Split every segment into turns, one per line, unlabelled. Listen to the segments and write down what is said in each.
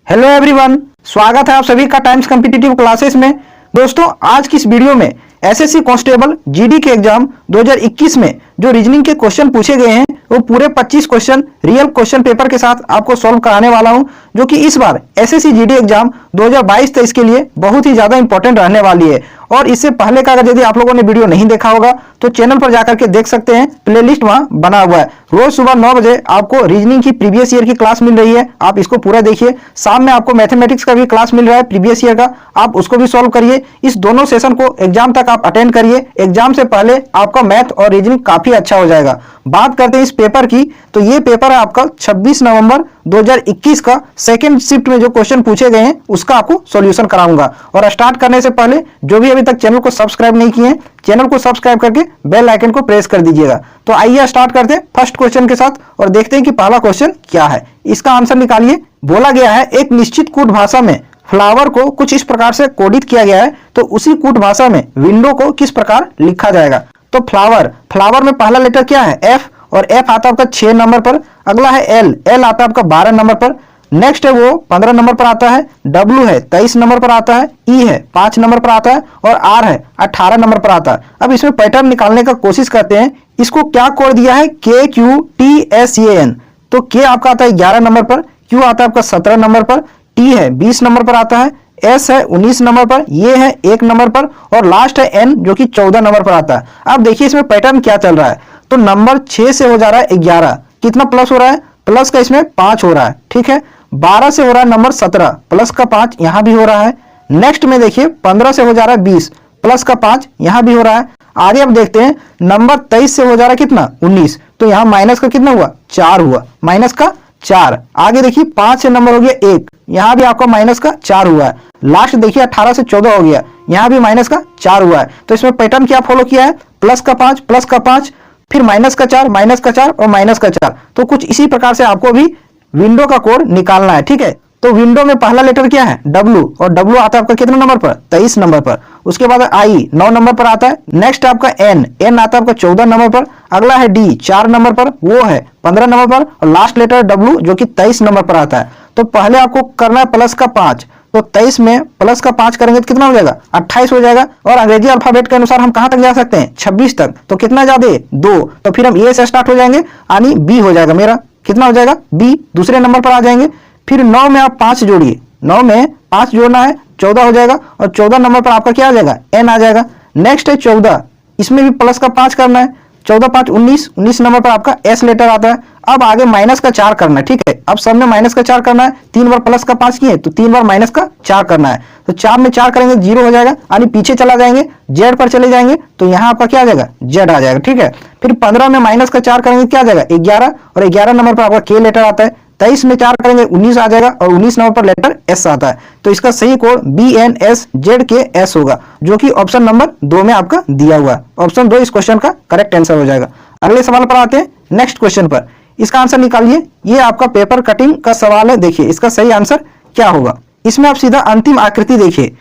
Hello everyone, स्वागत है आप सभी का टाइम्स कॉम्पिटिटिव क्लासेस में। दोस्तों, आज की इस वीडियो में एसएससी कांस्टेबल जीडी के एग्जाम 2021 में जो रीजनिंग के क्वेश्चन पूछे गए हैं वो पूरे 25 क्वेश्चन रियल क्वेश्चन पेपर के साथ आपको सॉल्व कराने वाला हूं, जो कि इस बार एसएससी जीडी एग्जाम 2022-23 के लिए बहुत ही ज्यादा इंपॉर्टेंट रहने वाली है। और इससे पहले का अगर यदि आप लोगों ने वीडियो नहीं देखा होगा तो चैनल पर जाकर के देख सकते हैं, प्लेलिस्ट वहां बना हुआ है। रोज सुबह 9 बजे आपको रीजनिंग की प्रीवियस ईयर की क्लास मिल रही है, आप इसको पूरा देखिए। शाम में आपको मैथमेटिक्स का भी क्लास मिल रहा है प्रीवियस ईयर का, आप उसको भी सॉल्व करिए। इस दोनों सेशन को एग्जाम तक आप अटेंड करिए। एग्जाम से पहले आपका मैथ और रीजनिंग काफी अच्छा हो जाएगा। बात करते हैं इस पेपर की, तो ये पेपर है आपका 26 नवंबर 2021 का सेकंड शिफ्ट में जो क्वेश्चन पूछे गए हैं उसका आपको सॉल्यूशन कराऊंगा। और स्टार्ट करने से पहले जो भी अभी तक चैनल को सब्सक्राइब नहीं किए हैं, चैनल को सब्सक्राइब करके बेल आइकन को प्रेस कर दीजिएगा। तो आइए स्टार्ट करते हैं फर्स्ट क्वेश्चन के साथ और देखते हैं कि पहला क्वेश्चन क्या है। इसका आंसर निकालिए। बोला गया है एक निश्चित कूट भाषा में फ्लावर को कुछ इस प्रकार से कोडित किया गया है, तो उसी कूट भाषा में विंडो को किस प्रकार लिखा जाएगा। तो फ्लावर में पहला लेटर क्या है? एफ, और एफ आता है आपका 6 नंबर पर। अगला है एल आता है आपका 12 नंबर पर। नेक्स्ट है वो 15 नंबर पर आता है। डब्ल्यू है 23 नंबर पर आता है। ई है 5 नंबर पर आता है और आर है 18 नंबर पर आता है। अब इसमें पैटर्न निकालने का कोशिश करते हैं। इसको क्या कोड दिया है? KQTSAN। तो के आपका आता है 11 नंबर पर, क्यू आता है आपका 17 नंबर पर, टी है 20 नंबर पर आता है, एस है 19 नंबर पर, ये है 1 नंबर पर और लास्ट है एन जो कि 14 नंबर पर आता है। अब देखिए इसमें पैटर्न क्या चल रहा है। तो नंबर 6 से हो जा रहा है 11, कितना प्लस हो रहा है? प्लस का इसमें 5 हो रहा है, ठीक है। 12 से हो रहा है नंबर 17, प्लस का 5 यहां भी हो रहा है। नेक्स्ट में देखिए 15 से हो जा रहा है 20, प्लस का 5 यहां भी हो रहा है। आगे अब देखते हैं नंबर 23 से हो जा रहा है कितना? 19, तो यहां माइनस का कितना हुआ? 4 हुआ, माइनस का 4। आगे देखिए 5 से नंबर हो गया 1, यहां भी आपका माइनस का 4 हुआ है। लास्ट देखिए 18 से 14 हो गया, यहां भी माइनस का 4 हुआ है। तो इसमें पैटर्न क्या फॉलो किया है? प्लस का 5, प्लस का 5, फिर माइनस का 4, माइनस का 4 और माइनस का 4। तो कुछ इसी प्रकार से आपको भी विंडो का कोड निकालना है, ठीक है। तो विंडो में पहला लेटर क्या है? डब्ल्यू, और डब्ल्यू आता है आपका कितने नंबर पर? 23 नंबर पर। उसके बाद आई 9 नंबर पर आता है। नेक्स्ट आपका एन आता है आपका 14 नंबर पर। अगला है डी 4 नंबर पर, वो है 15 नंबर पर और लास्ट लेटर डब्ल्यू जो कि 23 नंबर पर आता है। तो पहले आपको करना है प्लस का 5, तो 23 में प्लस का 5 करेंगे तो कितना हो जाएगा? 28 हो जाएगा। और अंग्रेजी अल्फाबेट के अनुसार हम कहां तक जा सकते हैं? 26 तक। तो कितना ज्यादा? 2। तो फिर हम ए से स्टार्ट हो जाएंगे, यानी बी हो जाएगा मेरा। कितना हो जाएगा? बी। दूसरे नंबर पर आ जाएंगे। फिर 9 में आप 5 जोड़िए, 9 में 5 जोड़ना है, 14 हो जाएगा। और 14 नंबर पर आपका क्या आ जाएगा? एन आ जाएगा। नेक्स्ट है 14, इसमें भी प्लस का 5 करना है। 14 5 19, 19 नंबर पर आपका एस लेटर आता है। अब आगे माइनस का 4 करना है, ठीक है। अब सब में माइनस का 4 करना है। 3 बार प्लस का 5 किए तो 3 बार माइनस का 4 करना है। तो 4 में 4 करेंगे 0 हो जाएगा, यानी पीछे चला जाएंगे, जेड पर चले जाएंगे तो यहाँ आपका क्या आ जाएगा? जेड आ जाएगा, ठीक है। फिर 15 में माइनस का 4 करेंगे क्या आ जाएगा? 11, और 11 नंबर पर आपका के लेटर आता है। 23 में 4 करेंगे 19 आ जाएगा और 19 नंबर पर लेटर एस आता है। तो इसका सही कोड BNSZKS होगा, जो कि ऑप्शन नंबर 2 में आपका दिया हुआ है। ऑप्शन 2 इस क्वेश्चन का करेक्ट आंसर हो जाएगा। अगले सवाल पर आते हैं, नेक्स्ट क्वेश्चन पर। इसका आंसर निकालिए। ये आपका पेपर कटिंग का सवाल है। देखिए इसका सही आंसर क्या होगा। इसमें आप सीधा अंतिम आकृति देखिए,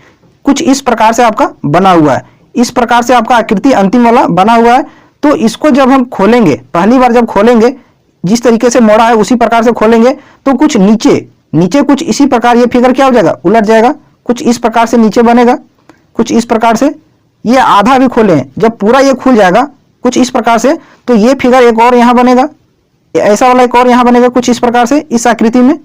कुछ इस प्रकार से आपका बना हुआ है। इस प्रकार से आपका आकृति अंतिम वाला बना हुआ है। तो इसको जब हम खोलेंगे, पहली बार जब खोलेंगे, जिस तरीके से मोड़ा है उसी प्रकार से खोलेंगे तो कुछ नीचे कुछ इसी प्रकार ये फिगर क्या हो जाएगा? उलट जाएगा। कुछ इस प्रकार से नीचे बनेगा, कुछ इस प्रकार से। ये आधा भी खोले, जब पूरा ये खुल जाएगा कुछ इस प्रकार से, तो ये फिगर एक और यहां बनेगा, ऐसा वाला एक और यहां बनेगा कुछ इस प्रकार से इस आकृति में,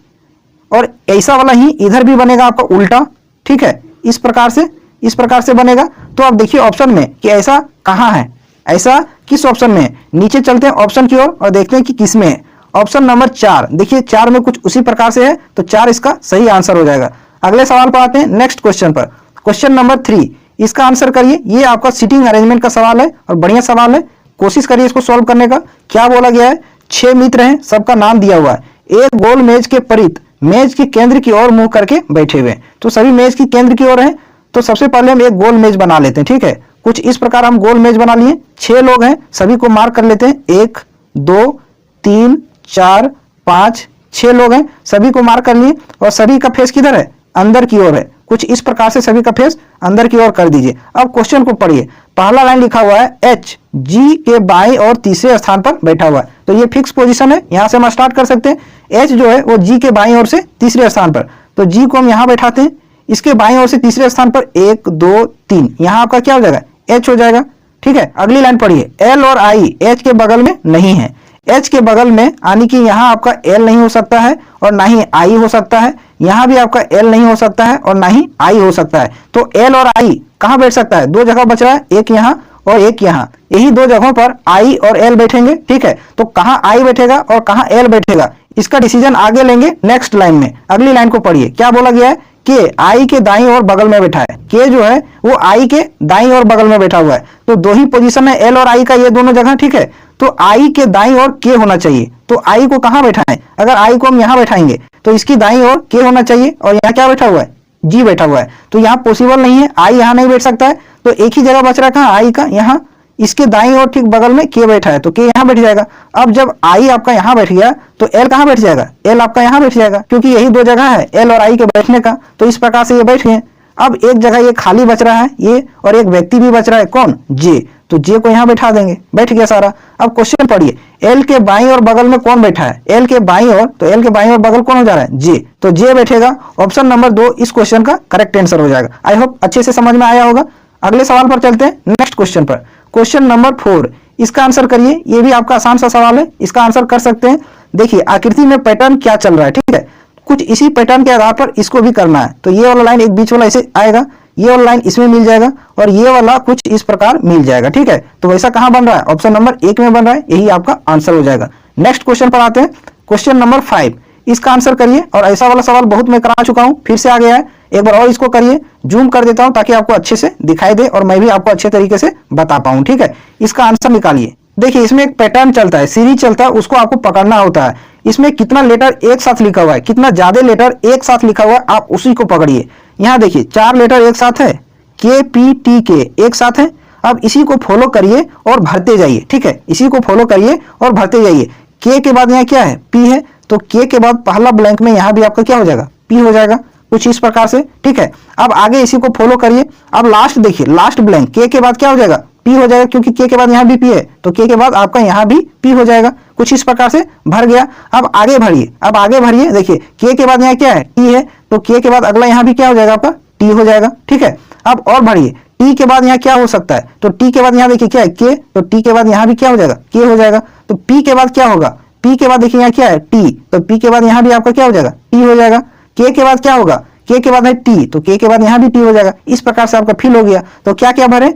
और ऐसा वाला ही इधर भी बनेगा आपका उल्टा, ठीक है। इस प्रकार से बनेगा। तो आप देखिए ऑप्शन में कि ऐसा कहां है, ऐसा किस ऑप्शन में है। नीचे चलते हैं ऑप्शन की ओर और देखते हैं कि किस में है। ऑप्शन नंबर 4, देखिए 4 में कुछ उसी प्रकार से है, तो 4 इसका सही आंसर हो जाएगा। अगले सवाल पर आते हैं, नेक्स्ट क्वेश्चन पर। क्वेश्चन नंबर 3, इसका आंसर करिए। ये आपका सीटिंग अरेंजमेंट का सवाल है और बढ़िया सवाल है, कोशिश करिए इसको सॉल्व करने का। क्या बोला गया है? 6 मित्र हैं, सबका नाम दिया हुआ है। एक गोल मेज के परित मेज के केंद्र की ओर मुंह करके बैठे हुए, तो सभी मेज की केंद्र की ओर हैं। तो सबसे पहले हम एक गोल मेज बना लेते हैं, ठीक है। कुछ इस प्रकार हम गोल मेज बना लिए। 6 लोग हैं, सभी को मार्क कर लेते हैं। 1 2 3 4 5 6 लोग हैं, सभी को मार्क कर लिए। और सभी का फेस किधर है? अंदर की ओर है। कुछ इस प्रकार से सभी का फेस अंदर की ओर कर दीजिए। अब क्वेश्चन को पढ़िए। पहला लाइन लिखा हुआ है एच जी के बाएं और तीसरे स्थान पर बैठा हुआ है, तो ये फिक्स पोजीशन है, यहां से हम स्टार्ट कर सकते हैं। एच जो है वो जी के बाईं ओर से तीसरे स्थान पर, तो जी को हम यहाँ बैठाते हैं, इसके बाईं ओर से तीसरे स्थान पर 1 2 3, यहाँ आपका क्या हो जाएगा, एच हो जाएगा। ठीक है, अगली लाइन पढ़िए, एल और आई एच के बगल में नहीं है। एच के बगल में यानी कि यहाँ आपका एल नहीं हो सकता है और ना ही आई हो सकता है, यहाँ भी आपका एल नहीं हो सकता है और ना ही आई हो सकता है। तो एल और आई कहाँ बैठ सकता है, दो जगह बच रहा है, एक यहाँ और एक यहाँ, यही दो जगहों पर आई और एल बैठेंगे। ठीक है, तो कहाँ आई बैठेगा और कहाँ एल बैठेगा इसका डिसीजन आगे लेंगे नेक्स्ट लाइन में। अगली लाइन को पढ़िए, क्या बोला गया है, के आई के दाईं ओर बगल में बैठा है। के जो है वो आई के दाईं ओर बगल में बैठा हुआ है, तो दो ही पोजीशन है एल और आई का, ये दोनों जगह। ठीक है, तो आई के दाईं ओर के होना चाहिए, तो आई को कहां बैठाएं, अगर आई को हम यहां बैठाएंगे तो इसकी दाईं ओर के होना चाहिए और यहाँ क्या बैठा हुआ है, जी बैठा हुआ है, तो यहाँ पॉसिबल नहीं है, आई यहाँ नहीं बैठ सकता है, तो एक ही जगह बच रहा है आई का, यहाँ इसके दाईं ओर ठीक बगल में के बैठा है, तो के यहाँ बैठ जाएगा। अब जब आई आपका यहाँ बैठ गया तो एल कहाँ बैठ जाएगा, एल आपका यहाँ बैठ जाएगा, क्योंकि यही दो जगह है एल और आई के बैठने का, तो इस प्रकार से ये बैठ गए। अब एक जगह ये खाली बच रहा है ये, और एक व्यक्ति भी बच रहा है, कौन, जे, तो जे को यहाँ बैठा देंगे, बैठ गया सारा। अब क्वेश्चन पढ़िए, एल के बाईं ओर बगल में कौन बैठा है, एल के बाईं ओर, तो एल के बाईं ओर बगल कौन हो जा रहा है, जे, तो जे बैठेगा। ऑप्शन नंबर 2 इस क्वेश्चन का करेक्ट आंसर हो जाएगा। आई होप अच्छे से समझ में आया होगा। अगले सवाल पर चलते हैं, नेक्स्ट क्वेश्चन पर, क्वेश्चन नंबर 4, इसका आंसर करिए। ये भी आपका आसान सा सवाल है, इसका आंसर कर सकते हैं। देखिए आकृति में पैटर्न क्या चल रहा है, ठीक है, कुछ इसी पैटर्न के आधार पर इसको भी करना है। तो ये वाला लाइन एक बीच वाला ऐसे आएगा, ये वाला लाइन इसमें मिल जाएगा और ये वाला कुछ इस प्रकार मिल जाएगा। ठीक है, तो वैसा कहां बन रहा है, ऑप्शन नंबर 1 में बन रहा है, यही आपका आंसर हो जाएगा। नेक्स्ट क्वेश्चन पर आते हैं, क्वेश्चन नंबर 5, इसका आंसर करिए। और ऐसा वाला सवाल बहुत मैं करा चुका हूं, फिर से आ गया है, एक बार और इसको करिए। जूम कर देता हूं ताकि आपको अच्छे से दिखाई दे और मैं भी आपको अच्छे तरीके से बता पाऊं। ठीक है, इसका आंसर निकालिए। देखिए इसमें एक पैटर्न चलता है, सीरीज चलता है, उसको आपको पकड़ना होता है। इसमें कितना लेटर एक साथ लिखा हुआ है, कितना ज्यादा लेटर एक साथ लिखा हुआ है, आप उसी को पकड़िए। यहाँ देखिए 4 लेटर एक साथ है, के पी टी के एक साथ है। अब इसी को फॉलो करिए और भरते जाइए। ठीक है, इसी को फॉलो करिए और भरते जाइए। के के बाद यहाँ क्या है, पी है, तो के के बाद पहला ब्लैंक में यहाँ भी आपका क्या हो जाएगा, पी हो जाएगा, कुछ इस प्रकार से। ठीक है, अब आगे इसी को फॉलो करिए। अब लास्ट देखिए, लास्ट ब्लैंक के बाद क्या हो जाएगा, पी हो जाएगा, क्योंकि के बाद यहाँ भी पी है, तो के के बाद आपका यहाँ भी पी हो जाएगा, कुछ इस प्रकार से भर गया। अब आगे भरिए, अब आगे भरिए। देखिए के बाद यहाँ क्या है, टी है, तो के बाद अगला यहाँ भी क्या हो जाएगा, आपका टी हो जाएगा। ठीक है, अब और भरिए, टी के बाद यहाँ क्या हो सकता है, तो टी के बाद यहाँ देखिए क्या है, के, तो टी के बाद यहाँ भी क्या हो जाएगा, के हो जाएगा। तो पी के बाद क्या होगा, पी के बाद देखिए यहाँ क्या है, टी, तो पी के बाद यहाँ भी आपका क्या हो जाएगा, टी हो जाएगा। के बाद क्या होगा, के बाद है टी, तो के बाद यहाँ भी टी हो जाएगा। इस प्रकार से आपका फिल हो गया। तो क्या क्या भरे,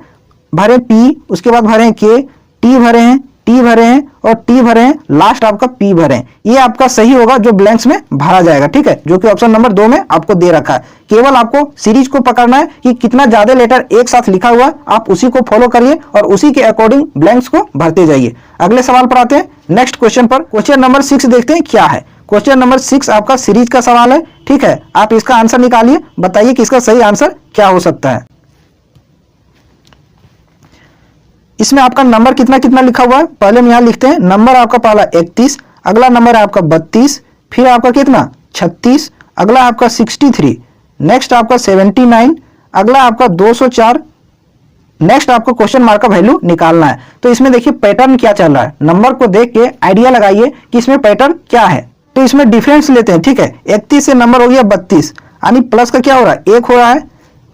भरे पी, उसके बाद भरे के, टी भरे हैं, टी भरे हैं और टी भरे हैं, लास्ट आपका पी भरे हैं। ये आपका सही होगा जो ब्लैंक्स में भरा जाएगा। ठीक है, जो कि ऑप्शन नंबर 2 में आपको दे रखा है। केवल आपको सीरीज को पकड़ना है कि कितना ज्यादा लेटर एक साथ लिखा हुआ है, आप उसी को फॉलो करिए और उसी के अकॉर्डिंग ब्लैंक्स को भरते जाइए। अगले सवाल पर आते हैं, नेक्स्ट क्वेश्चन पर, क्वेश्चन नंबर 6 देखते हैं क्या है। क्वेश्चन नंबर 6 आपका सीरीज का सवाल है। ठीक है, आप इसका आंसर निकालिए, बताइए कि इसका सही आंसर क्या हो सकता है। इसमें आपका नंबर कितना कितना लिखा हुआ है, पहले हम यहां लिखते हैं। नंबर आपका पहला 31, अगला नंबर है आपका 32, फिर आपका कितना 36, अगला आपका 63, नेक्स्ट आपका 79, अगला आपका 204, नेक्स्ट आपको क्वेश्चन मार्क का वैल्यू निकालना है। तो इसमें देखिए पैटर्न क्या चल रहा है, नंबर को देख के आइडिया लगाइए कि इसमें पैटर्न क्या है। तो इसमें डिफरेंस लेते हैं। ठीक है, 31 से नंबर हो गया 32, यानी प्लस का क्या हो रहा है, 1 हो रहा है।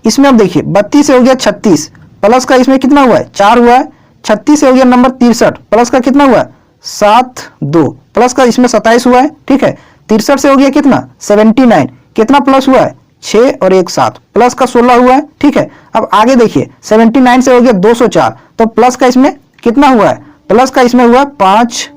इसमें अब देखिए 32 से हो गया 36, प्लस का इसमें कितना हुआ है, 4 हुआ है। 36 से हो गया नंबर 63, प्लस का कितना हुआ है, 7 2, प्लस का इसमें 27 हुआ है। ठीक है, 63 से हो गया कितना 79, कितना प्लस हुआ है 6 और 1 7, प्लस का 16 हुआ है। ठीक है, अब आगे देखिए 79 से हो गया 204, तो प्लस का इसमें कितना हुआ है, प्लस का इसमें हुआ 5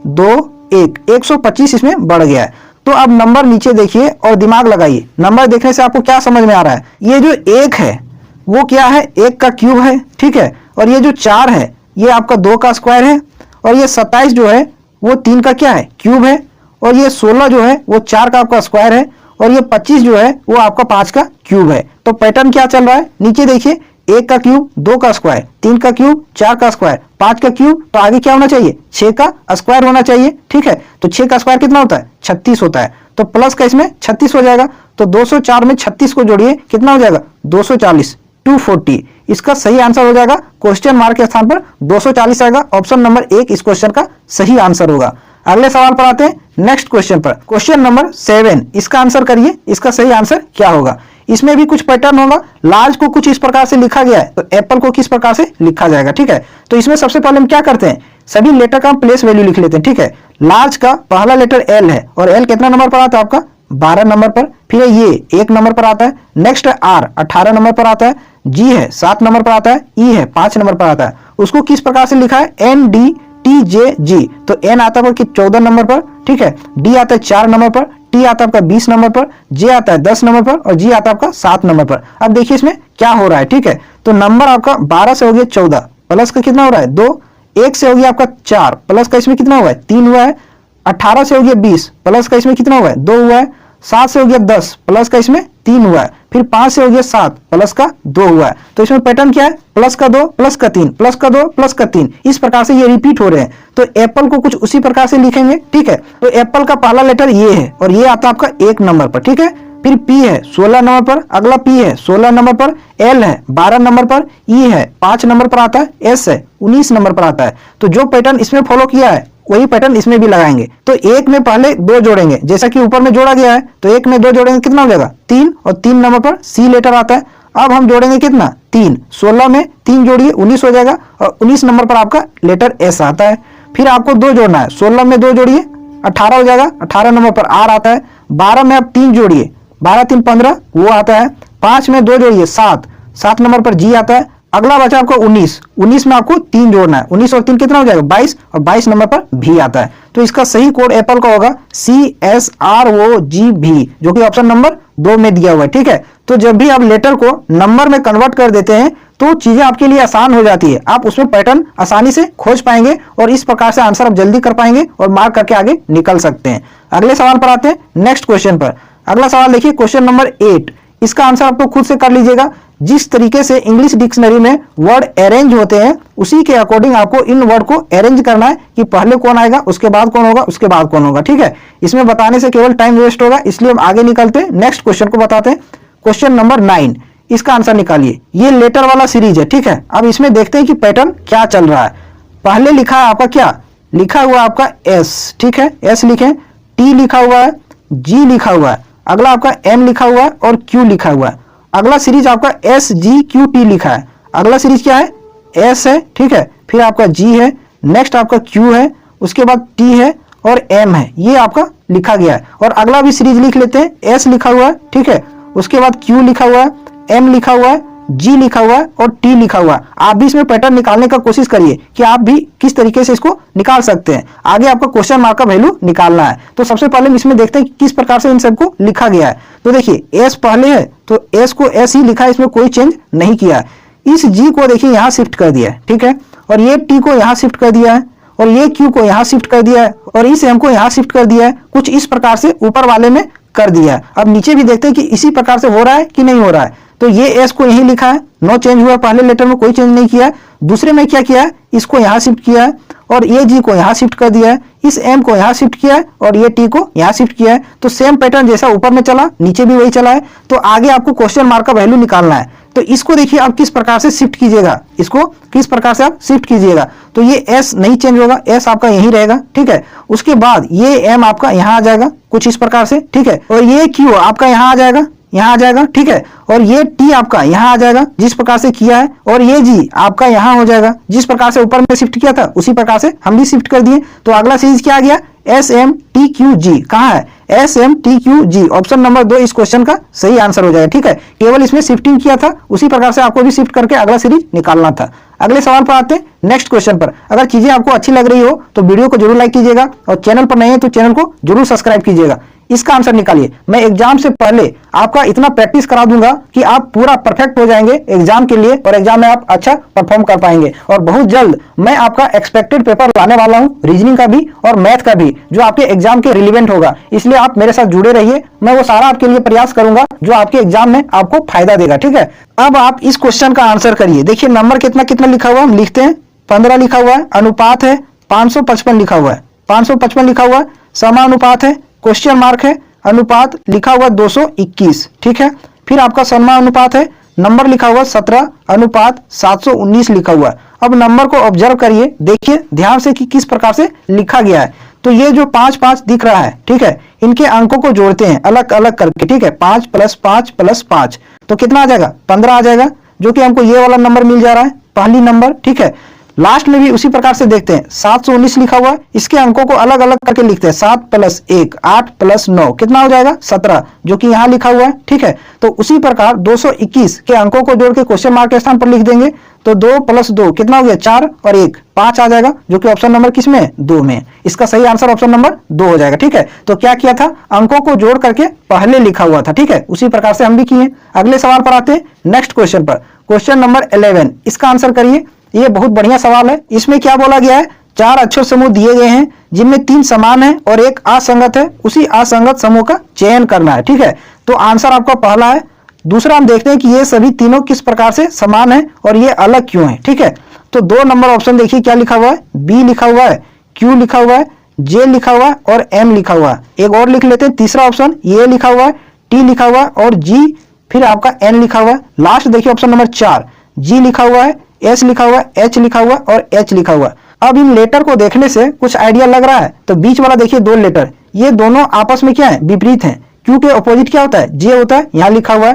2 1, 125 इसमें बढ़ गया है। तो अब नंबर नीचे देखिए और दिमाग लगाइए। नंबर देखने से आपको क्या समझ में आ रहा है, ये जो 1 है वो क्या है, 1 का क्यूब है। ठीक है, और ये जो 4 है ये आपका 2 का स्क्वायर है, और ये 27 जो है वो 3 का क्या है, क्यूब है, और ये 16 जो है वो 4 का आपका स्क्वायर है, और ये 25 जो है वो आपका 5 का क्यूब है। तो पैटर्न क्या चल रहा है, नीचे देखिए 1 का क्यूब, 2 का स्क्वायर, 3 का क्यूब, 4 का स्क्वायर, 5 का क्यूब, तो आगे क्या होना चाहिए, 6 का स्क्वायर होना चाहिए। ठीक है, तो 6 का स्क्वायर कितना होता है, 36 होता है, तो प्लस का इसमें 36 हो जाएगा। तो 204 में 36 को जोड़िए, कितना हो जाएगा 240, 240। इसका सही आंसर हो जाएगा, क्वेश्चन मार्क के स्थान पर 240 आएगा। ऑप्शन नंबर 1 इस क्वेश्चन का सही आंसर होगा। अगले सवाल पर आते हैं, नेक्स्ट क्वेश्चन पर, क्वेश्चन नंबर 7, इसका आंसर करिए, इसका सही आंसर क्या होगा। इसमें भी कुछ पैटर्न होगा। लार्ज को कुछ इस प्रकार से लिखा गया है तो एप्पल को किस प्रकार से लिखा जाएगा, ठीक है। तो इसमें सबसे पहले हम क्या करते हैं, सभी लेटर का हम प्लेस वैल्यू लिख लेते हैं, ठीक है। लार्ज का पहला लेटर एल है और एल कितना नंबर पर आता है आपका 12 नंबर पर। फिर ये 1 नंबर पर आता है। नेक्स्ट आर 18 नंबर पर आता है। जी है 7 नंबर पर आता है। ई है 5 नंबर पर आता है। उसको किस प्रकार से लिखा है, एन डी टी जे जी। तो एन आता है 14 नंबर पर, ठीक है। डी आता है 4 नंबर पर। टी आता है आपका 20 नंबर पर। जे आता है 10 नंबर पर और जी आता है आपका 7 नंबर पर। अब देखिए इसमें क्या हो रहा है, ठीक है। तो नंबर आपका 12 से हो गया 14, प्लस का कितना हो रहा है 2। 1 से हो गया आपका 4, प्लस का इसमें कितना हुआ है 3 हुआ है। 18 से हो गया 20, प्लस का इसमें कितना हुआ है 2 हुआ है। 7 से हो गया 10, प्लस का इसमें 3 हुआ है। फिर 5 से हो गया 7, प्लस का 2 हुआ है। तो इसमें पैटर्न क्या है, प्लस का 2 प्लस का 3 प्लस का 2 प्लस का 3, इस प्रकार से ये रिपीट हो रहे हैं। तो एप्पल को कुछ उसी प्रकार से लिखेंगे, ठीक है। तो एप्पल का पहला लेटर ये है और ये आता है आपका 1 नंबर पर, ठीक है। फिर पी है 16 नंबर पर, अगला पी है 16 नंबर पर, एल है 12 नंबर पर, ई है 5 नंबर पर आता है, एस है 19 नंबर पर आता है। तो जो पैटर्न इसमें फॉलो किया है वही पैटर्न इसमें भी लगाएंगे। तो 1 में पहले 2 जोड़ेंगे, जैसा कि ऊपर में जोड़ा गया है। तो 1 में 2 जोड़ेंगे कितना हो जाएगा 3, और 3 नंबर पर सी लेटर आता है। अब हम जोड़ेंगे कितना 3, 16 में 3 जोड़िए 19 हो जाएगा, और 19 नंबर पर आपका लेटर एस आता है। फिर आपको 2 जोड़ना है, 16 में 2 जोड़िए 18 हो जाएगा, 18 नंबर पर आर आता है। 12 में आप 3 जोड़िए, 12 3 15 वो आता है। 5 में 2 जोड़िए 7, 7 नंबर पर जी आता है। अगला बचा आपको 19, 19 में आपको 3 जोड़ना है, 19 और 3 कितना हो जाएगा 22, और 22 नंबर पर भी आता है। तो इसका सही कोड एप्पल का होगा CSROGB, जो कि ऑप्शन नंबर 2 में दिया हुआ है, ठीक है। तो जब भी आप लेटर को नंबर में कन्वर्ट कर देते हैं तो चीजें आपके लिए आसान हो जाती है। आप उसमें पैटर्न आसानी से खोज पाएंगे और इस प्रकार से आंसर आप जल्दी कर पाएंगे और मार्क करके आगे निकल सकते हैं। अगले सवाल पर आते हैं, नेक्स्ट क्वेश्चन पर। अगला सवाल देखिए, क्वेश्चन नंबर 8, इसका आंसर आपको खुद से कर लीजिएगा। जिस तरीके से इंग्लिश डिक्शनरी में वर्ड अरेंज होते हैं उसी के अकॉर्डिंग आपको इन वर्ड को अरेंज करना है कि पहले कौन आएगा, उसके बाद कौन होगा, उसके बाद कौन होगा, ठीक है। इसमें बताने से केवल टाइम वेस्ट होगा, इसलिए हम आगे निकलते हैं, नेक्स्ट क्वेश्चन को बताते हैं। क्वेश्चन नंबर 9, इसका आंसर निकालिए। ये लेटर वाला सीरीज है, ठीक है। अब इसमें देखते हैं कि पैटर्न क्या चल रहा है। पहले लिखा है आपका क्या, लिखा हुआ आपका एस, ठीक है, एस लिखें। टी लिखा हुआ है, जी लिखा हुआ है, अगला आपका एम लिखा हुआ है और क्यू लिखा हुआ है। अगला सीरीज आपका SGQT लिखा है। अगला सीरीज क्या है, एस है, ठीक है। फिर आपका जी है, नेक्स्ट आपका क्यू है, उसके बाद टी है और एम है, ये आपका लिखा गया है। और अगला भी सीरीज लिख लेते हैं, एस लिखा हुआ है, ठीक है। उसके बाद क्यू लिखा हुआ है, एम लिखा हुआ है, जी लिखा हुआ है और टी लिखा हुआ है। आप भी इसमें पैटर्न निकालने का कोशिश करिए कि आप भी किस तरीके से इसको निकाल सकते हैं। आगे आपको क्वेश्चन मार्क का वैल्यू निकालना है। तो सबसे पहले हम इसमें देखते हैं कि किस प्रकार से इन सबको लिखा गया है। तो देखिए एस पहले है तो एस को एस ही लिखा है, इसमें कोई चेंज नहीं किया है। इस जी को देखिए यहाँ शिफ्ट कर दिया है, ठीक है। और ये टी को यहाँ शिफ्ट कर दिया है, और ये क्यू को यहाँ शिफ्ट कर दिया है, और इस एम को यहाँ शिफ्ट कर दिया है। कुछ इस प्रकार से ऊपर वाले में कर दिया है। अब नीचे भी देखते हैं कि इसी प्रकार से हो रहा है कि नहीं हो रहा है। तो ये एस को यहीं लिखा है, नो चेंज हुआ, पहले लेटर में कोई चेंज नहीं किया है। दूसरे में क्या किया है, इसको यहाँ शिफ्ट किया है और ये जी को यहाँ शिफ्ट कर दिया है, इस एम को यहाँ शिफ्ट किया है और ये टी को यहाँ शिफ्ट किया है। तो सेम पैटर्न जैसा ऊपर में चला नीचे भी वही चला है। तो आगे आपको क्वेश्चन मार्क का वैल्यू निकालना है। तो इसको देखिए आप किस प्रकार से शिफ्ट कीजिएगा, इसको किस प्रकार से आप शिफ्ट कीजिएगा। तो ये एस नहीं चेंज होगा, एस आपका यहीं रहेगा, ठीक है। उसके बाद ये एम आपका यहाँ आ जाएगा कुछ इस प्रकार से, ठीक है। और ये क्यू आपका यहाँ आ जाएगा, यहाँ आ जाएगा, ठीक है। और ये टी आपका यहाँ आ जाएगा जिस प्रकार से किया है, और ये जी आपका यहाँ हो जाएगा जिस प्रकार से ऊपर में शिफ्ट किया था उसी प्रकार से हम भी शिफ्ट कर दिए। तो अगला सीरीज क्या आ गया, SMTQG। कहाँ है, SMTQG, ऑप्शन नंबर 2 इस क्वेश्चन का सही आंसर हो जाएगा, ठीक है। केवल इसमें शिफ्टिंग किया था, उसी प्रकार से आपको भी शिफ्ट करके अगला सीरीज निकालना था। अगले सवाल पर आते हैं, नेक्स्ट क्वेश्चन पर। अगर चीजें आपको अच्छी लग रही हो तो वीडियो को जरूर लाइक कीजिएगा, और चैनल पर नए हैं तो चैनल को जरूर सब्सक्राइब कीजिएगा। इसका आंसर निकालिए। मैं एग्जाम से पहले आपका इतना प्रैक्टिस करा दूंगा कि आप पूरा परफेक्ट हो जाएंगे एग्जाम के लिए, और एग्जाम में आप अच्छा परफॉर्म कर पाएंगे। और बहुत जल्द मैं आपका एक्सपेक्टेड पेपर लाने वाला हूं, रीजनिंग का भी और मैथ का भी, जो आपके एग्जाम के रिलेवेंट होगा। इसलिए आप मेरे साथ जुड़े रहिए, मैं वो सारा आपके लिए प्रयास करूंगा जो आपके एग्जाम में आपको फायदा देगा, ठीक है। अब आप इस क्वेश्चन का आंसर करिए। देखिए नंबर कितना कितना लिखा हुआ, हम लिखते हैं। 15 लिखा हुआ है, अनुपात है 555 लिखा हुआ है, 555 लिखा हुआ है, समानुपात है, क्वेश्चन मार्क है, अनुपात लिखा हुआ 221, ठीक है। फिर आपका समानुपात है, नंबर लिखा हुआ 17, अनुपात 719 लिखा हुआ है। अब नंबर को ऑब्जर्व करिए, देखिए ध्यान से कि किस प्रकार से लिखा गया है। तो ये जो 5 5 दिख रहा है, ठीक है, इनके अंकों को जोड़ते हैं अलग अलग करके, ठीक है, 5 + 5 + 5 तो कितना आ जाएगा, 15 आ जाएगा, जो कि हमको ये वाला नंबर मिल जा रहा है, पहली नंबर, ठीक है। लास्ट में भी उसी प्रकार से देखते हैं, 719 लिखा हुआ है, इसके अंकों को अलग अलग करके लिखते हैं, 7 + 1 8 + 9 कितना हो जाएगा, 17, जो कि यहाँ लिखा हुआ है, ठीक है। तो उसी प्रकार 221 के अंकों को जोड़ के क्वेश्चन मार्क के स्थान पर लिख देंगे, तो 2 + 2 कितना हो गया, 4 और 1 5 आ जाएगा, जो कि ऑप्शन नंबर किसमें है, 2 में। इसका सही आंसर ऑप्शन नंबर 2 हो जाएगा, ठीक है। तो क्या किया था, अंकों को जोड़ करके पहले लिखा हुआ था, ठीक है, उसी प्रकार से हम भी किए। अगले सवाल पर आते हैं, नेक्स्ट क्वेश्चन पर, क्वेश्चन नंबर 11, इसका आंसर करिए। ये बहुत बढ़िया सवाल है। इसमें क्या बोला गया है, 4 अक्षर समूह दिए गए हैं जिनमें 3 समान है और 1 असंगत है, उसी असंगत समूह का चयन करना है, ठीक है। तो आंसर आपका पहला है। दूसरा हम देखते हैं कि ये सभी तीनों किस प्रकार से समान है और ये अलग क्यों है, ठीक है। तो 2 नंबर ऑप्शन देखिए क्या लिखा हुआ है, बी लिखा हुआ है, क्यू लिखा हुआ है, जे लिखा हुआ है और एम लिखा हुआ है। एक और लिख लेते हैं, तीसरा ऑप्शन ये लिखा हुआ है, टी लिखा हुआ है और जी, फिर आपका एन लिखा हुआ है। लास्ट देखिए ऑप्शन नंबर 4, जी लिखा हुआ है, एस लिखा हुआ है, एच लिखा हुआ है और एच लिखा हुआ है। अब इन लेटर को देखने से कुछ आइडिया लग रहा है, तो बीच वाला देखिए 2 लेटर, ये दोनों आपस में क्या है, विपरीत हैं। क्यू के अपोजिट क्या होता है, जे होता है, यहाँ लिखा हुआ है।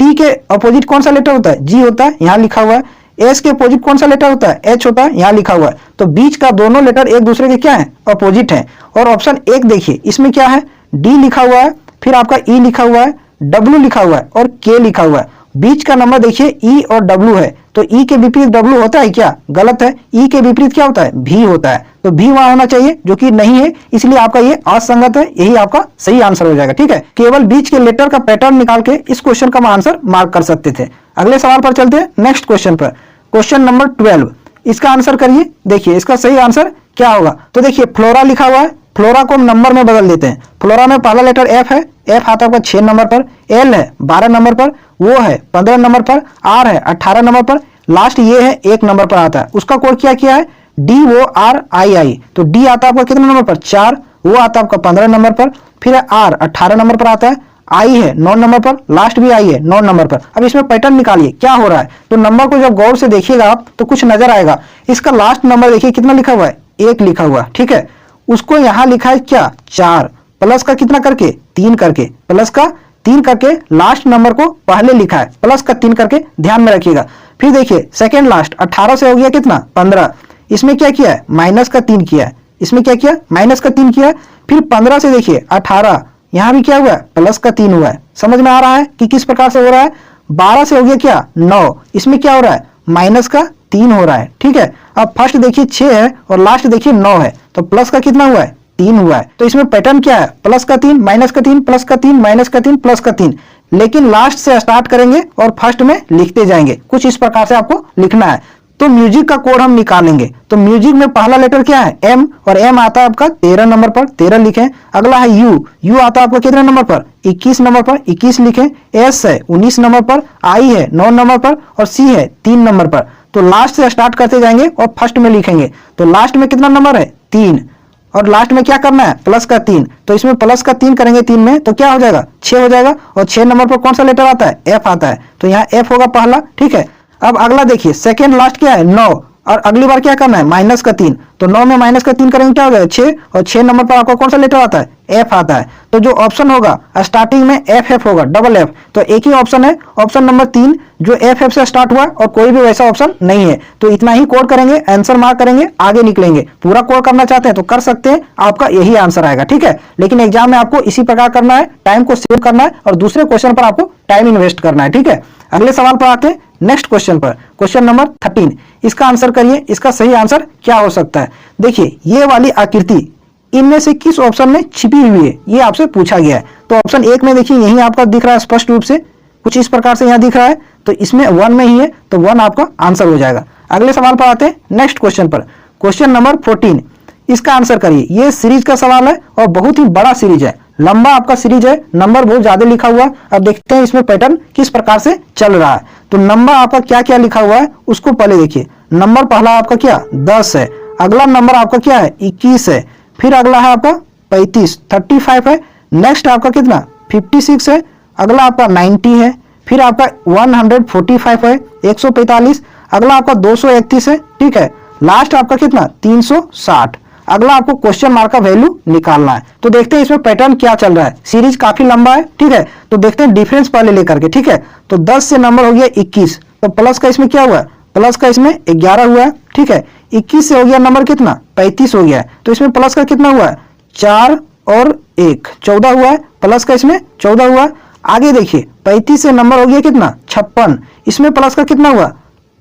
टी के अपोजिट कौन सा लेटर होता है, जी होता है, यहाँ लिखा हुआ है। एस के अपोजिट कौन सा लेटर होता है, एच होता है, यहाँ लिखा हुआ है। तो बीच का दोनों लेटर एक दूसरे के क्या है, अपोजिट है। और ऑप्शन 1 देखिए, इसमें क्या है, डी लिखा हुआ है, फिर आपका ई लिखा हुआ है, डब्ल्यू लिखा हुआ है और के लिखा हुआ है। बीच का नंबर देखिए ई और डब्ल्यू है, तो ई के विपरीत डब्ल्यू होता है क्या, गलत है। ई के विपरीत क्या होता है, भी होता है, तो भी वहां होना चाहिए, जो कि नहीं है, इसलिए आपका ये असंगत है, यही आपका सही आंसर हो जाएगा, ठीक है। केवल बीच के लेटर का पैटर्न निकाल के इस क्वेश्चन का आंसर मार्क कर सकते थे। अगले सवाल पर चलते हैं, नेक्स्ट क्वेश्चन पर, क्वेश्चन नंबर 12, इसका आंसर करिए। देखिए इसका सही आंसर क्या होगा, तो देखिए फ्लोरा लिखा हुआ है, फ्लोरा को हम नंबर में बदल देते हैं। फ्लोरा में पहला लेटर एफ है, एफ आता है आपका 6 नंबर पर, एल है 12 नंबर पर, वो है 15 नंबर पर, आर है 18 नंबर पर, लास्ट ये है 1 नंबर पर आता है। उसका कोड क्या किया है, डी ओ आर आई आई, तो डी आता है आपका कितने नंबर पर, 4, वो आता है आपका 15 नंबर पर, फिर आर 18 नंबर पर आता है, आई है 9 नंबर पर, लास्ट भी आई है 9 नंबर पर। अब इसमें पैटर्न निकालिए क्या हो रहा है, तो नंबर को जब गौर से देखिएगा आप तो कुछ नजर आएगा। इसका लास्ट नंबर देखिए कितना लिखा हुआ है, 1 लिखा हुआ है, ठीक है। उसको यहां लिखा है क्या, 4, प्लस का कितना करके, 3 करके, प्लस का 3 करके लास्ट नंबर को पहले लिखा है, प्लस का 3 करके, ध्यान में रखिएगा। फिर देखिए सेकेंड लास्ट 18 से हो गया कितना, 15, इसमें क्या किया है, माइनस का 3 किया है, इसमें क्या किया, माइनस का 3 किया है। फिर 15 से देखिए 18, यहां भी क्या हुआ है, प्लस का 3 हुआ है। समझ में आ रहा है कि किस प्रकार से हो रहा है। 12 से हो गया क्या, 9, इसमें क्या हो रहा है, माइनस का 3 हो रहा है, ठीक है। अब फर्स्ट देखिए 6 है और लास्ट देखिए 9 है, तो प्लस का कितना हुआ है, 3 हुआ है। तो इसमें पैटर्न क्या है, प्लस का 3, माइनस का 3, प्लस का 3, माइनस का 3, प्लस का 3, लेकिन लास्ट से स्टार्ट करेंगे और फर्स्ट में लिखते जाएंगे। कुछ इस प्रकार से आपको लिखना है। तो म्यूजिक का कोड हम निकालेंगे, तो म्यूजिक में पहला लेटर क्या है, एम, और एम आता है आपका 13 नंबर पर, 13 लिखें। अगला है यू, यू आता है आपका कितने नंबर पर, 21 नंबर पर, 21 लिखें। एस है 19 नंबर पर, आई है 9 नंबर पर और सी है 3 नंबर पर। तो लास्ट से स्टार्ट करते जाएंगे और फर्स्ट में लिखेंगे। तो लास्ट में कितना नंबर है, 3, और लास्ट में क्या करना है, प्लस का 3, तो इसमें प्लस का 3 करेंगे 3 में, तो क्या हो जाएगा, 6 हो जाएगा। और 6 नंबर पर कौन सा लेटर आता है, एफ आता है, तो यहाँ एफ होगा पहला, ठीक है। अब अगला देखिए सेकेंड लास्ट क्या है, 9, और अगली बार क्या करना है, माइनस का 3, तो 9 में माइनस का 3 करेंगे क्या हो जाएगा, 6, और 6 नंबर पर आपका कौन सा लेटर आता है, एफ आता है। तो जो ऑप्शन होगा स्टार्टिंग में एफ एफ होगा, डबल एफ, तो एक ही ऑप्शन है, ऑप्शन नंबर 3 जो एफ एफ से स्टार्ट हुआ, और कोई भी वैसा ऑप्शन नहीं है। तो इतना ही कोड करेंगे, आंसर मार्क करेंगे, आगे निकलेंगे। पूरा कोड करना चाहते हैं तो कर सकते हैं, आपका यही आंसर आएगा, ठीक है। लेकिन एग्जाम में आपको इसी प्रकार करना है, टाइम को सेव करना है और दूसरे क्वेश्चन पर आपको टाइम इन्वेस्ट करना है, ठीक है। अगले सवाल पर आते हैं, नेक्स्ट क्वेश्चन पर, क्वेश्चन नंबर 13, इसका आंसर करिए। इसका सही आंसर क्या हो सकता है, देखिए ये वाली आकृति इनमें से किस ऑप्शन में छिपी हुई है, ये आपसे पूछा गया है। तो ऑप्शन 1 में देखिए यही आपका दिख रहा है स्पष्ट रूप से, कुछ इस प्रकार से यहाँ दिख रहा है, तो इसमें 1 में ही है, तो 1 आपका आंसर हो जाएगा। अगले सवाल पर आते हैं, नेक्स्ट क्वेश्चन पर, क्वेश्चन नंबर 14, इसका आंसर करिए। ये सीरीज का सवाल है और बहुत ही बड़ा सीरीज है, लंबा आपका सीरीज है, नंबर बहुत ज्यादा लिखा हुआ। अब देखते हैं इसमें पैटर्न किस प्रकार से चल रहा है। तो नंबर आपका क्या क्या लिखा हुआ है उसको पहले देखिए। नंबर पहला आपका क्या 10 है, अगला नंबर आपका क्या है 21 है, फिर अगला है आपका 35 35 है, नेक्स्ट आपका कितना 56 है, अगला आपका 90 है, फिर आपका 145 है 145, अगला आपका 231 है, ठीक है, लास्ट आपका कितना 360। अगला आपको क्वेश्चन मार्क का वैल्यू निकालना है। तो देखते हैं इसमें पैटर्न क्या चल रहा है। सीरीज काफी लंबा है, ठीक है। तो देखते हैं डिफरेंस पहले लेकर के, ठीक है। तो 10 से नंबर हो गया 21, तो प्लस का इसमें क्या हुआ है, प्लस का इसमें 11 हुआ है, ठीक है। 21 से हो गया नंबर कितना, 35 हो गया है, तो इसमें प्लस का कितना हुआ है, 4 और 1 14 हुआ है, प्लस का इसमें 14 हुआ है। आगे देखिए 35 से नंबर हो गया कितना, 56, इसमें प्लस का कितना हुआ,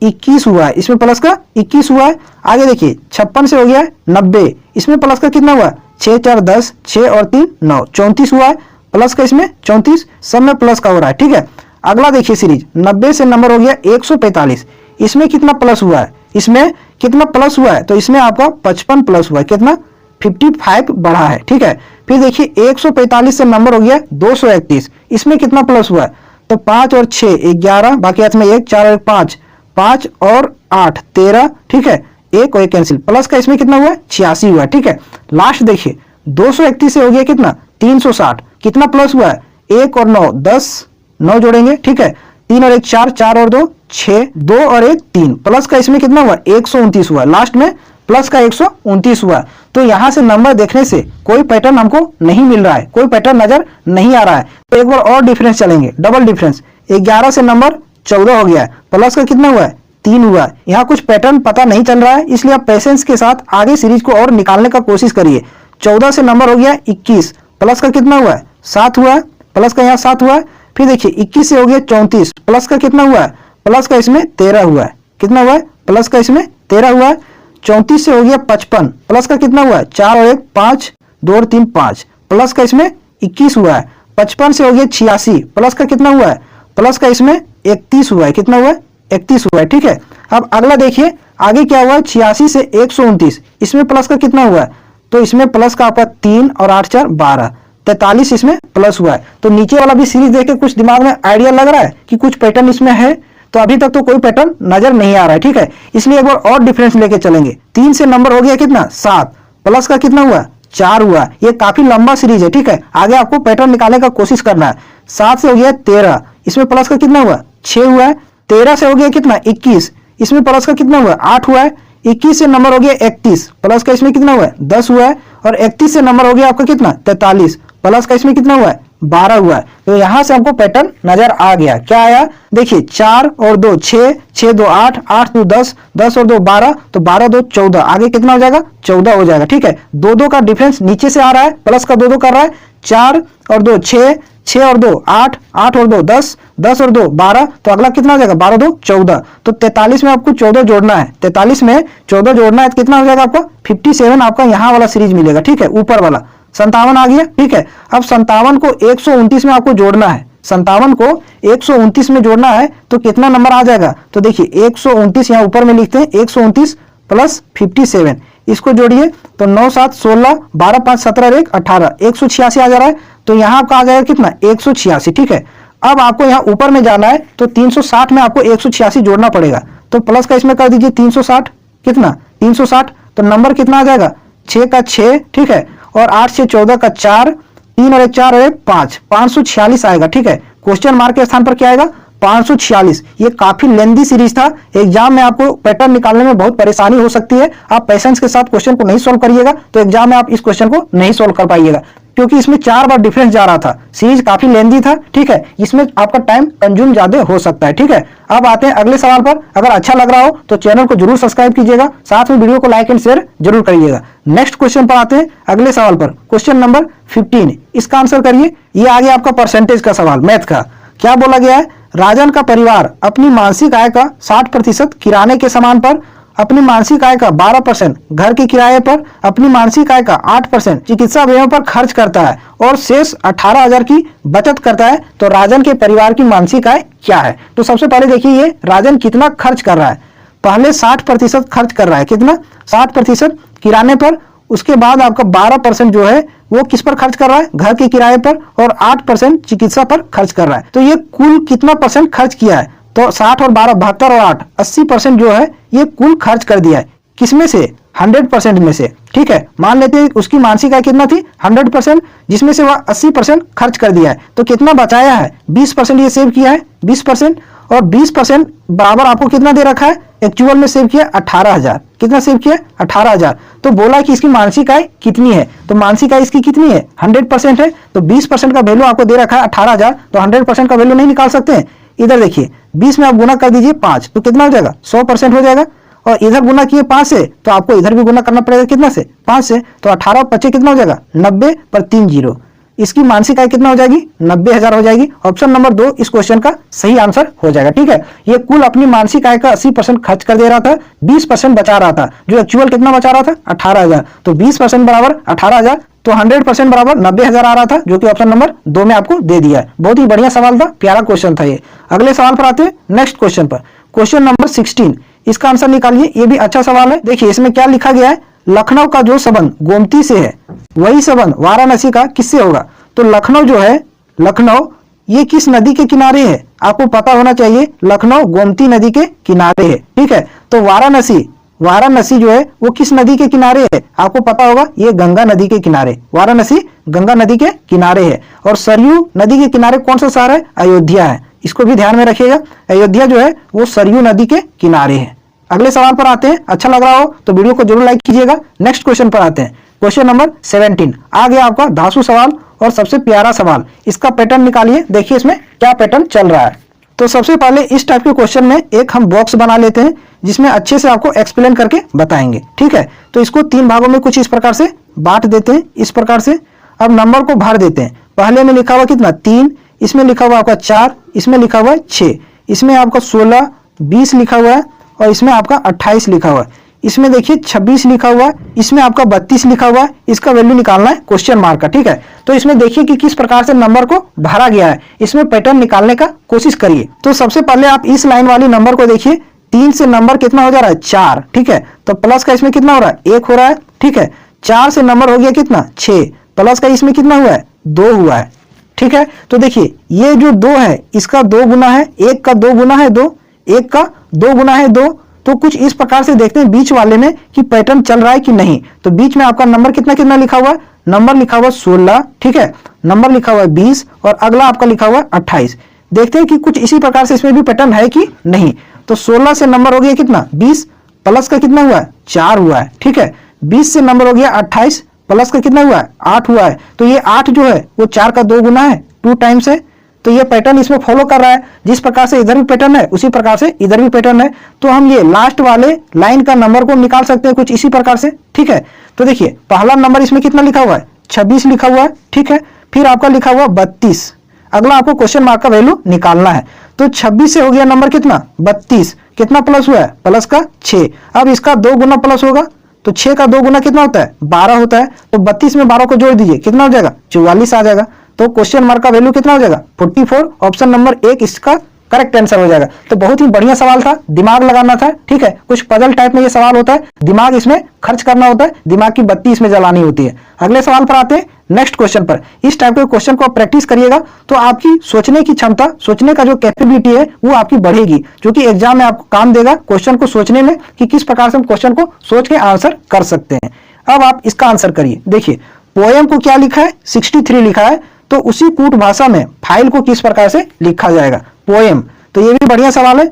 21 हुआ है, इसमें प्लस का 21 हुआ है। आगे देखिए 56 से हो गया 90, इसमें प्लस का कितना हुआ, 6 4 10, 6 और 3 9, 34 हुआ है, प्लस का इसमें 34, सब में प्लस का हो रहा है, ठीक है। अगला देखिए सीरीज 90 से नंबर हो गया 145, इसमें कितना प्लस हुआ है, इसमें कितना प्लस हुआ है, तो इसमें आपका 55 प्लस हुआ है, कितना 55 बढ़ा है, ठीक है। फिर देखिए 145 से नंबर हो गया 231, इसमें कितना प्लस हुआ है, तो 5 और 6 11, बाकी हाथ में 1 4 और 1 5, 5 और 8 13, ठीक है। 1 और 1 कैंसिल, प्लस का इसमें कितना हुआ है, 86 हुआ है, ठीक है। लास्ट देखिए 231 से हो गया कितना 360, कितना प्लस हुआ है, 1 और 9 10, 9 जोड़ेंगे, ठीक है। 3 और 1 4, 4 और 2 6, 2 और 1 3, प्लस का इसमें कितना हुआ 129 हुआ, लास्ट में प्लस का 129 हुआ। तो यहां से नंबर देखने से कोई पैटर्न हमको नहीं मिल रहा है, कोई पैटर्न नजर नहीं आ रहा है। तो एक बार और डिफरेंस चलेंगे, डबल डिफरेंस 11 से नंबर 14 हो गया है, प्लस का कितना हुआ है, 3 हुआ है। यहाँ कुछ पैटर्न पता नहीं चल रहा है, इसलिए आप पेशेंस के साथ आगे सीरीज को और निकालने का कोशिश करिए। 14 से नंबर हो गया 21, प्लस का कितना हुआ है, 7 हुआ है, प्लस का यहाँ 7 हुआ है। फिर देखिए 21 से हो गया 34, प्लस का कितना हुआ है, प्लस का इसमें 13 हुआ है, कितना हुआ है, प्लस का इसमें 13 हुआ है। 34 से हो गया 55, प्लस का कितना हुआ है, 4 और 1 5, 2 और 3 5, प्लस का इसमें 21 हुआ है। 55 से हो गया 86, प्लस का कितना हुआ है, प्लस का इसमें 31 हुआ है, कितना हुआ है, 31 हुआ है, ठीक है। अब अगला देखिए आगे क्या हुआ है, 86 से 129, इसमें प्लस का कितना हुआ है, तो इसमें प्लस का आपका 3 और 8 4 12, 43 इसमें प्लस हुआ है। तो नीचे वाला भी सीरीज देख के कुछ दिमाग में आइडिया लग रहा है कि कुछ पैटर्न इसमें है, तो अभी तक तो कोई पैटर्न नजर नहीं आ रहा है, ठीक है। इसलिए एक बार और डिफरेंस लेके चलेंगे। 3 से नंबर हो गया कितना 7, प्लस का कितना हुआ 4 हुआ। ये काफी लंबा सीरीज है, ठीक है। आगे आपको पैटर्न निकालने का कोशिश करना है। 7 से हो गया 13, इसमें प्लस का कितना हुआ 6 हुआ है। 13 से हो गया कितना 21, इसमें प्लस का कितना हुआ 8 हुआ है। 21 से नंबर हो गया 31, प्लस का इसमें कितना हुआ है 10 हुआ है। और 31 से नंबर हो गया आपका कितना 43, प्लस का इसमें कितना हुआ है 12 हुआ है। तो यहां से हमको पैटर्न नजर आ गया। क्या आया, देखिए 4 और 2 6, 6 2 8, 8 2 10, 10 और 2 12, तो 12 2 14, आगे कितना हो जाएगा 14 हो जाएगा, ठीक है। 2 2 का डिफरेंस नीचे से आ रहा है, प्लस का 2 2 कर रहा है। 4 और 2 6, 6 और 2 8, 8 और 2 10, 10 और 2 12, तो अगला कितना हो जाएगा 12 2 14। तो 43 में आपको 14 जोड़ना है, 43 में 14 जोड़ना है तो कितना हो जाएगा आपका 57, आपका यहाँ वाला सीरीज मिलेगा, ठीक है। ऊपर वाला 57 आ गया, ठीक है। अब 57 को 129 में आपको जोड़ना है, 57 को 129 में जोड़ना है तो कितना नंबर आ जाएगा, तो देखिए 129 यहाँ ऊपर में लिखते हैं, 129 प्लस 57, इसको जोड़िए तो 9 7 16, 12 5 17 1 18, 186 आ जा रहा है। तो यहाँ आपका आ जाएगा कितना 186, ठीक है। अब आपको यहाँ ऊपर में जाना है तो 360 में आपको 186 जोड़ना पड़ेगा, तो प्लस का इसमें कर दीजिए 360, कितना 360, तो नंबर कितना आ जाएगा 6 का 6, ठीक है। और 8 से 14 का 4, 3 और 1 4 और 1 5, 546 आएगा, ठीक है। क्वेश्चन मार्क के स्थान पर क्या आएगा 546। ये काफी लेंदी सीरीज था, एग्जाम में आपको पैटर्न निकालने में बहुत परेशानी हो सकती है। आप पेशेंस के साथ क्वेश्चन को नहीं सोल्व करिएगा तो एग्जाम में आप इस क्वेश्चन को नहीं सोल्व कर पाइएगा, क्योंकि इसमें 4 बार डिफरेंस जा रहा था। सीरीज काफी लेंदी था, ठीक है। इसमें आपका टाइम कंज्यूम ज्यादा हो सकता है, ठीक है। अब आते हैं अगले सवाल पर। अगर अच्छा लग रहा हो तो चैनल को जरूर सब्सक्राइब कीजिएगा, साथ में वीडियो को लाइक एंड शेयर जरूर करिएगा। नेक्स्ट क्वेश्चन पर आते हैं, अगले सवाल पर। क्वेश्चन नंबर 15, इसका आंसर करिए। ये आ गया आपका परसेंटेज का सवाल, मैथ का। क्या बोला गया है, राजन का परिवार अपनी मासिक आय का 60% किराने के सामान पर, अपनी मासिक आय का 12% घर के किराए पर, अपनी मासिक आय का 8% चिकित्सा व्ययों पर खर्च करता है और शेष 18,000 की बचत करता है। तो राजन के परिवार की मासिक आय क्या है। तो सबसे पहले देखिए ये राजन कितना खर्च कर रहा है। पहले 60% खर्च कर रहा है, कितना 60% किराने पर। उसके बाद आपका 12% जो है वो किस पर खर्च कर रहा है, घर के किराए पर, और 8% चिकित्सा पर खर्च कर रहा है। तो ये कुल कितना परसेंट खर्च किया है, तो 60 और 12 72 और 8 80% जो है ये कुल खर्च कर दिया है। किसमें से 100% में से, ठीक है। मान लेते हैं उसकी मासिक आय कितना थी 100%, जिसमें से वह 80% खर्च कर दिया है। तो कितना बचाया है 20% ये सेव किया है 20%, और 20% बराबर आपको कितना दे रखा है एक्चुअल में सेव किया 18,000। कितना सेव किया? 18,000। तो बोला कि इसकी मानसिक आय कितनी है, तो मानसिक आय इसकी कितनी है? 100% है। तो 20% का वैल्यू आपको दे रखा है 18,000, तो 100% का वैल्यू नहीं निकाल सकते हैं। इधर देखिए 20 में आप गुना कर दीजिए 5, तो कितना हो जाएगा? 100% हो जाएगा। और इधर गुना किए 5 से, तो आपको इधर भी गुना करना पड़ेगा कितना से? 5 से। तो 18 और 25 कितना हो जाएगा? 90 पर 3 जीरो। इसकी मानसिक आय कितना हो जाएगी? 90,000 हो जाएगी। ऑप्शन नंबर 2 इस क्वेश्चन का सही आंसर हो जाएगा। ठीक है, ये कुल अपनी मानसिक आय का 80% खर्च कर दे रहा था, 20% बचा रहा था। जो एक्चुअल कितना बचा रहा था? 18,000। तो 20% बराबर 18,000, तो 100% बराबर 90,000 आ रहा था, जो कि ऑप्शन नंबर 2 में आपको दे दिया है। बहुत ही बढ़िया सवाल था, प्यारा क्वेश्चन था ये। अगले सवाल पर आते हैं, नेक्स्ट क्वेश्चन पर। क्वेश्चन नंबर 16, इसका आंसर निकालिए। ये भी अच्छा सवाल है। देखिए इसमें क्या लिखा गया है, लखनऊ का जो संबंध गोमती से है, वही संबंध वाराणसी का किससे होगा? तो लखनऊ जो है, लखनऊ ये किस नदी के किनारे है? आपको पता होना चाहिए, लखनऊ गोमती नदी के किनारे है। ठीक है, तो वाराणसी जो है वो किस नदी के किनारे है? आपको पता होगा, ये गंगा नदी के किनारे। वाराणसी गंगा नदी के किनारे है। और सरयू नदी के किनारे कौन सा शहर है? अयोध्या है। इसको भी ध्यान में रखिएगा, अयोध्या जो है वो सरयू नदी के किनारे है। अगले सवाल पर आते हैं। अच्छा लग रहा हो तो वीडियो को जरूर लाइक कीजिएगा। नेक्स्ट क्वेश्चन पर आते हैं। क्वेश्चन नंबर 17 आ गया आपका धांसू सवाल और सबसे प्यारा सवाल। इसका पैटर्न निकालिए, देखिए इसमें क्या पैटर्न चल रहा है। तो सबसे पहले इस टाइप के क्वेश्चन में एक हम बॉक्स बना लेते हैं, जिसमें अच्छे से आपको एक्सप्लेन करके बताएंगे। ठीक है, तो इसको 3 भागों में कुछ इस प्रकार से बांट देते हैं, इस प्रकार से। अब नंबर को भर देते हैं। पहले में लिखा हुआ कितना? 3, इसमें लिखा हुआ आपका 4, इसमें लिखा हुआ है 6, इसमें आपका 16, 20 लिखा हुआ है, और इसमें आपका 28 लिखा हुआ है। इसमें देखिए 26 लिखा हुआ है, इसमें आपका 32 लिखा हुआ है। इसका वैल्यू निकालना है क्वेश्चन मार्क का। ठीक है, तो इसमें देखिए कि किस प्रकार से नंबर को भरा गया है, इसमें पैटर्न निकालने का कोशिश करिए। तो सबसे पहले आप इस लाइन वाली नंबर को देखिए, 3 से नंबर कितना हो जा रहा है? 4। ठीक है, तो प्लस का इसमें कितना हो रहा है? 1 हो रहा है। ठीक है, 4 से नंबर हो गया कितना? 6, प्लस का इसमें कितना हुआ है? 2 हुआ है। ठीक है, तो देखिए ये जो 2 है, इसका 2 गुना है, 1 का 2 गुना है 2, 1 का 2 गुना है 2। तो कुछ इस प्रकार से देखते हैं बीच वाले में कि पैटर्न चल रहा है कि नहीं। तो बीच में आपका नंबर कितना कितना लिखा हुआ है? नंबर लिखा हुआ 16। ठीक है, नंबर लिखा हुआ 20, और अगला आपका लिखा हुआ 28। देखते हैं कि कुछ इसी प्रकार से इसमें भी पैटर्न है कि नहीं। तो 16 से नंबर हो गया कितना? 20, प्लस का कितना हुआ है? 4 हुआ है। ठीक है, 20 से नंबर हो गया 28, प्लस का कितना हुआ है? 8 हुआ है। तो ये 8 जो है वो 4 का 2 गुना है, 2 टाइम्स है। तो ये पैटर्न इसमें फॉलो कर रहा है। जिस प्रकार से इधर भी पैटर्न है, उसी प्रकार से इधर भी पैटर्न है। तो हम ये लास्ट वाले लाइन का नंबर को निकाल सकते हैं कुछ इसी प्रकार से। ठीक है, तो देखिए पहला नंबर इसमें कितना लिखा हुआ है? 26 लिखा हुआ है। ठीक है, फिर आपका लिखा हुआ 32। अगला आपको क्वेश्चन मार्क का वैल्यू निकालना है। तो 26 से हो गया नंबर कितना? 32। कितना प्लस हुआ है? प्लस का 6। अब इसका 2 गुना प्लस होगा, तो 6 का 2 गुना कितना होता है? 12 होता है। तो 32 में 12 को जोड़ दीजिए, कितना हो जाएगा? 44 आ जाएगा। तो क्वेश्चन मार्क का वैल्यू कितना हो जाएगा? 44। ऑप्शन नंबर 1 इसका करेक्ट आंसर हो जाएगा। तो बहुत ही बढ़िया सवाल था, दिमाग लगाना था। ठीक है, कुछ पजल टाइप में ये सवाल होता है, दिमाग इसमें खर्च करना होता है, दिमाग की बत्ती इसमें जलानी होती है। अगले सवाल पर आते हैं, नेक्स्ट क्वेश्चन पर। इस टाइप के क्वेश्चन को आप प्रैक्टिस करिएगा तो आपकी सोचने की क्षमता, सोचने का जो कैपेबिलिटी है वो आपकी बढ़ेगी, जो कि एग्जाम में आपको काम देगा क्वेश्चन को सोचने में कि किस प्रकार से हम क्वेश्चन को सोच के आंसर कर सकते हैं। अब आप इसका आंसर करिए। देखिए पोएम को क्या लिखा है? 63 लिखा है। तो उसी कूट भाषा में फाइल को किस प्रकार से लिखा जाएगा? पोएम। तो ये भी बढ़िया सवाल है।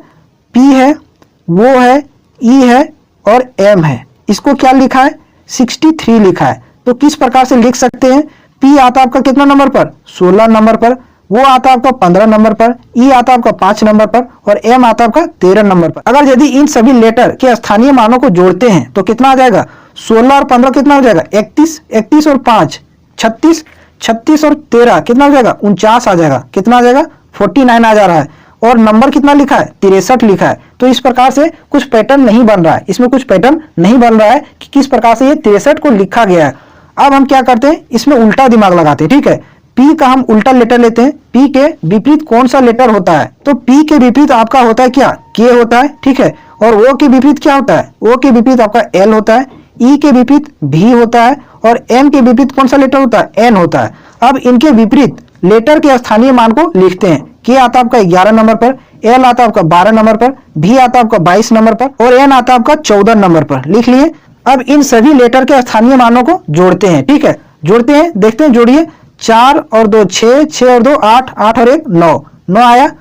पी है, वो है, ई है और एम है। इसको क्या लिखा है? 63 लिखा है। तो किस प्रकार से लिख सकते हैं? पी आता आपका कितना नंबर पर? 16 नंबर पर। वो आता आपका 15 नंबर पर। ई आता आपका 5 नंबर पर। और एम आता आपका 13 नंबर पर। अगर यदि इन सभी लेटर के स्थानीय मानों को जोड़ते हैं तो कितना आ जाएगा? 16 और 15 कितना हो जाएगा? 31। 31 और 5 36। 36 और 13 कितना हो जाएगा? 49 आ जाएगा। कितना आ जाएगा? 49 आ जा रहा है। और नंबर कितना लिखा है? 63 लिखा है। तो इस प्रकार से कुछ पैटर्न नहीं बन रहा है, इसमें कुछ पैटर्न नहीं बन रहा है कि किस प्रकार से ये 63 को लिखा गया है। अब हम क्या करते हैं, इसमें उल्टा दिमाग लगाते हैं। ठीक है, पी का हम उल्टा लेटर लेते हैं। पी के विपरीत कौन सा लेटर होता है? तो पी के विपरीत आपका होता है क्या? के होता है। ठीक है, और ओ के विपरीत क्या होता है? ओ के विपरीत आपका एल होता है। ई के विपरीत भी होता है। और एम के विपरीत कौन सा लेटर होता है? एन होता है। अब इनके विपरीत लेटर के स्थानीय मान को लिखते हैं। के आता आपका 11 नंबर पर, एल आता आपका 12 नंबर पर, भी आता आपका 22 नंबर पर और एन आता आपका 14 नंबर पर। लिख लिए। अब इन सभी लेटर के स्थानीय मानों को जोड़ते हैं। ठीक है, जोड़ते हैं, देखते हैं, जोड़िए। 4 और 2 6, 6 और 2 8, 8 और 1 9, 9 आया।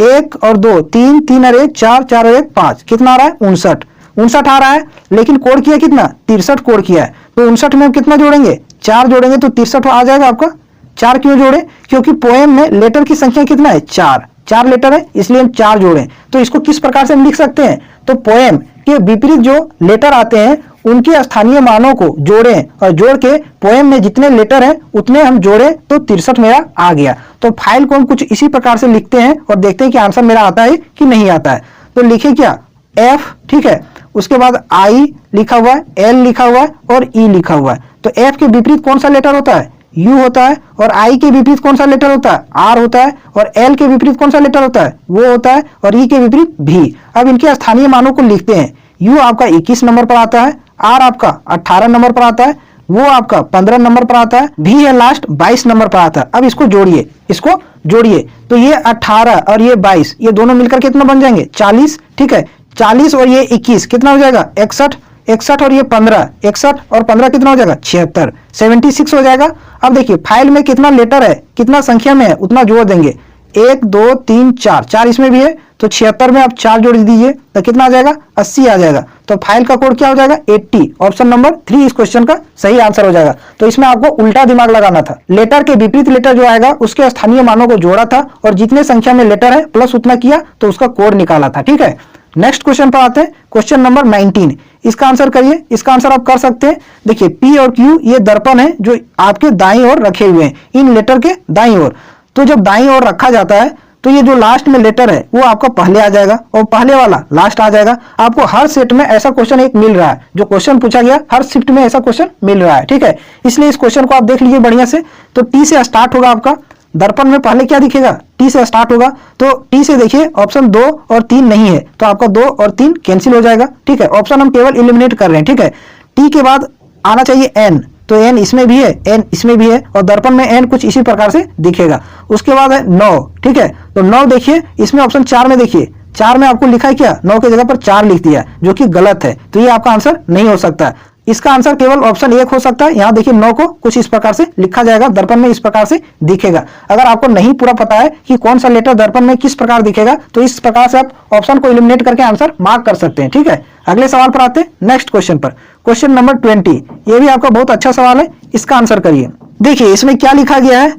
1 और 2, 3, 3 और 1 4, 4 और 1 5, कितना आ रहा है 59, 59 आ रहा है। लेकिन कोड किया कितना 63 कोड किया है, तो 59 में हम कितना जोड़ेंगे 4 जोड़ेंगे तो 63 आ जाएगा आपका। 4 क्यों जोड़े, क्योंकि पोएम में लेटर की संख्या कितना है 4, 4 लेटर है इसलिए हम 4 जोड़े। तो इसको किस प्रकार से हम लिख सकते हैं, तो पोएम के विपरीत जो लेटर आते हैं उनके स्थानीय मानों को जोड़ें और जोड़ के पोएम में जितने लेटर हैं उतने हम जोड़ें तो 63 मेरा आ गया। तो फाइल को हम कुछ इसी प्रकार से लिखते हैं और देखते हैं कि आंसर मेरा आता है कि नहीं आता है। तो लिखे क्या F, ठीक है, उसके बाद I लिखा हुआ है, L लिखा हुआ है और E लिखा हुआ है। तो F के विपरीत कौन सा लेटर होता है U होता है, और I के विपरीत कौन सा लेटर होता है R होता है, और L के विपरीत कौन सा लेटर होता है वो होता है, और E के विपरीत V। अब इनके स्थानीय मानों को लिखते हैं। U आपका 21 नंबर पर आता है, R आपका 18 नंबर पर आता है, वो आपका 15 नंबर पर आता है, V है लास्ट 22 नंबर पर आता है। अब इसको जोड़िए, इसको जोड़िए, तो ये 18 और ये 22 ये दोनों मिलकर कितना बन जाएंगे 40, ठीक है, 40 और ये 21 कितना हो जाएगा 61, 61 और ये 15, 61 और 15 कितना हो जाएगा 76, 76 हो जाएगा। अब देखिए फाइल में कितना लेटर है, कितना संख्या में है उतना जोड़ देंगे, 1 2 3 4, 4 इसमें भी है तो 76 में आप 4 जोड़ दीजिए तो कितना आ जाएगा 80 आ जाएगा। तो फाइल का कोड क्या हो जाएगा 80, ऑप्शन नंबर 3 इस क्वेश्चन का सही आंसर हो जाएगा। तो इसमें आपको उल्टा दिमाग लगाना था, लेटर के विपरीत लेटर जो आएगा उसके स्थानीय मानों को जोड़ा था और जितने संख्या में लेटर है प्लस उतना किया तो उसका कोड निकाला था, ठीक है। नेक्स्ट क्वेश्चन पर आते हैं, क्वेश्चन नंबर 19, इसका आंसर करिए। इसका आंसर आप कर सकते हैं, देखिए P और Q ये दर्पण है जो आपके दाईं ओर रखे हुए हैं, इन लेटर के दाईं ओर। तो जब दाईं ओर रखा जाता है तो ये जो लास्ट में लेटर है वो आपका पहले आ जाएगा और पहले वाला लास्ट आ जाएगा। आपको हर सेट में ऐसा क्वेश्चन एक मिल रहा है, जो क्वेश्चन पूछा गया हर शिफ्ट में ऐसा क्वेश्चन मिल रहा है, ठीक है। इसलिए इस क्वेश्चन को आप देख लीजिए बढ़िया से। तो T से स्टार्ट होगा आपका, दर्पण में पहले क्या दिखेगा T से स्टार्ट होगा, तो T से देखिए ऑप्शन 2 और 3 नहीं है तो आपका 2 और 3 कैंसिल हो जाएगा, ठीक है। ऑप्शन हम केवल एलिमिनेट कर रहे हैं, ठीक है। T के बाद आना चाहिए N, तो N इसमें भी है, N इसमें भी है और दर्पण में N कुछ इसी प्रकार से दिखेगा। उसके बाद है 9, ठीक है, तो 9 देखिए इसमें ऑप्शन 4 में देखिए, 4 में आपको लिखा है क्या 9 की जगह पर 4 लिख दिया जो कि गलत है, तो ये आपका आंसर नहीं हो सकता। इसका आंसर केवल ऑप्शन 1 हो सकता है। यहाँ देखिए 9 को कुछ इस प्रकार से लिखा जाएगा, दर्पण में इस प्रकार से दिखेगा। अगर आपको नहीं पूरा पता है कि कौन सा लेटर दर्पण में किस प्रकार दिखेगा तो इस प्रकार से आप ऑप्शन को एलिमिनेट करके आंसर मार्क कर सकते हैं, ठीक है। अगले सवाल पर आते हैं, नेक्स्ट क्वेश्चन पर, क्वेश्चन नंबर 20, ये भी आपका बहुत अच्छा सवाल है, इसका आंसर करिए। देखिए इसमें क्या लिखा गया है,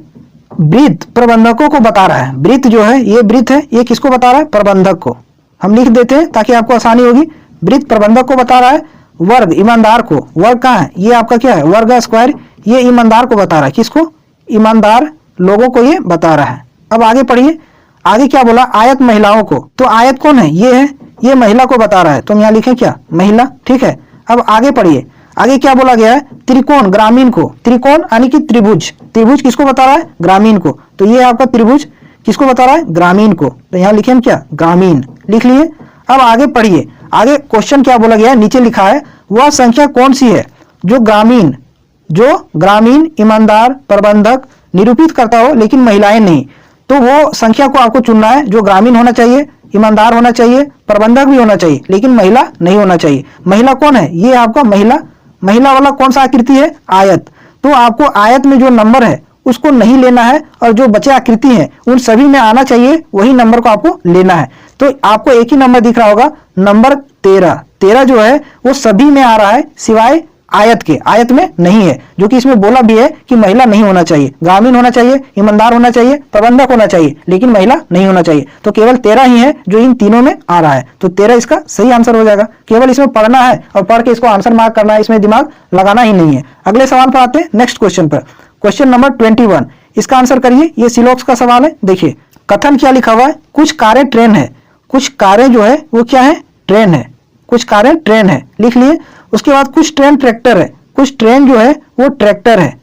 वृत्त प्रबंधकों को बता रहा है। वृत्त जो है ये वृत्त है, ये किसको बता रहा है प्रबंधक को। हम लिख देते हैं ताकि आपको आसानी होगी। वृत्त प्रबंधक को बता रहा है, वर्ग ईमानदार को, वर्ग कहाँ है ये आपका क्या है वर्ग स्क्वायर, ये ईमानदार को बता रहा है, किसको ईमानदार लोगों को ये बता रहा है। अब आगे पढ़िए, आगे क्या बोला आयत महिलाओं को, तो आयत कौन है ये है, ये महिला को बता रहा है तो हम यहाँ लिखें क्या महिला, ठीक है। अब आगे पढ़िए, आगे क्या बोला गया है त्रिकोण ग्रामीण को, त्रिकोण यानी कि त्रिभुज, त्रिभुज किसको बता रहा है ग्रामीण को, तो ये आपका त्रिभुज किसको बता रहा है ग्रामीण को, तो यहाँ लिखे हम क्या ग्रामीण लिख लिए। अब आगे पढ़िए, आगे क्वेश्चन क्या बोला गया है, नीचे लिखा है वह संख्या कौन सी है जो ग्रामीण ईमानदार प्रबंधक निरूपित करता हो लेकिन महिलाएं नहीं। तो वो संख्या को आपको चुनना है जो ग्रामीण होना चाहिए, ईमानदार होना चाहिए, प्रबंधक भी होना चाहिए लेकिन महिला नहीं होना चाहिए। महिला कौन है ये आपका महिला वाला कौन सा आकृति है आयत, तो आपको आयत में जो नंबर है उसको नहीं लेना है और जो बचे आकृति हैं उन सभी में आना चाहिए, वही नंबर को आपको लेना है। तो आपको एक ही नंबर दिख रहा होगा नंबर 13 जो है वो सभी में आ रहा है सिवाय आयत के, आयत में नहीं है, जो कि इसमें बोला भी है कि महिला नहीं होना चाहिए, ग्रामीण होना चाहिए, ईमानदार होना चाहिए, प्रबंधक होना चाहिए लेकिन महिला नहीं होना चाहिए। तो केवल 13 ही है जो इन तीनों में आ रहा है, तो 13 इसका सही आंसर हो जाएगा। केवल इसमें पढ़ना है और पढ़ के इसको आंसर मार्क करना है, इसमें दिमाग लगाना ही नहीं है। अगले सवाल पर आते हैं, नेक्स्ट क्वेश्चन पर, क्वेश्चन नंबर 21, इसका आंसर करिए। ये सिलोक्स का सवाल है। देखिए कथन क्या लिखा हुआ है, कुछ कारें ट्रेन है, कुछ कारें जो है वो क्या है ट्रेन है, कुछ कारें ट्रेन है लिख लिए। उसके बाद कुछ ट्रेन ट्रैक्टर है, कुछ ट्रेन जो है वो ट्रैक्टर है,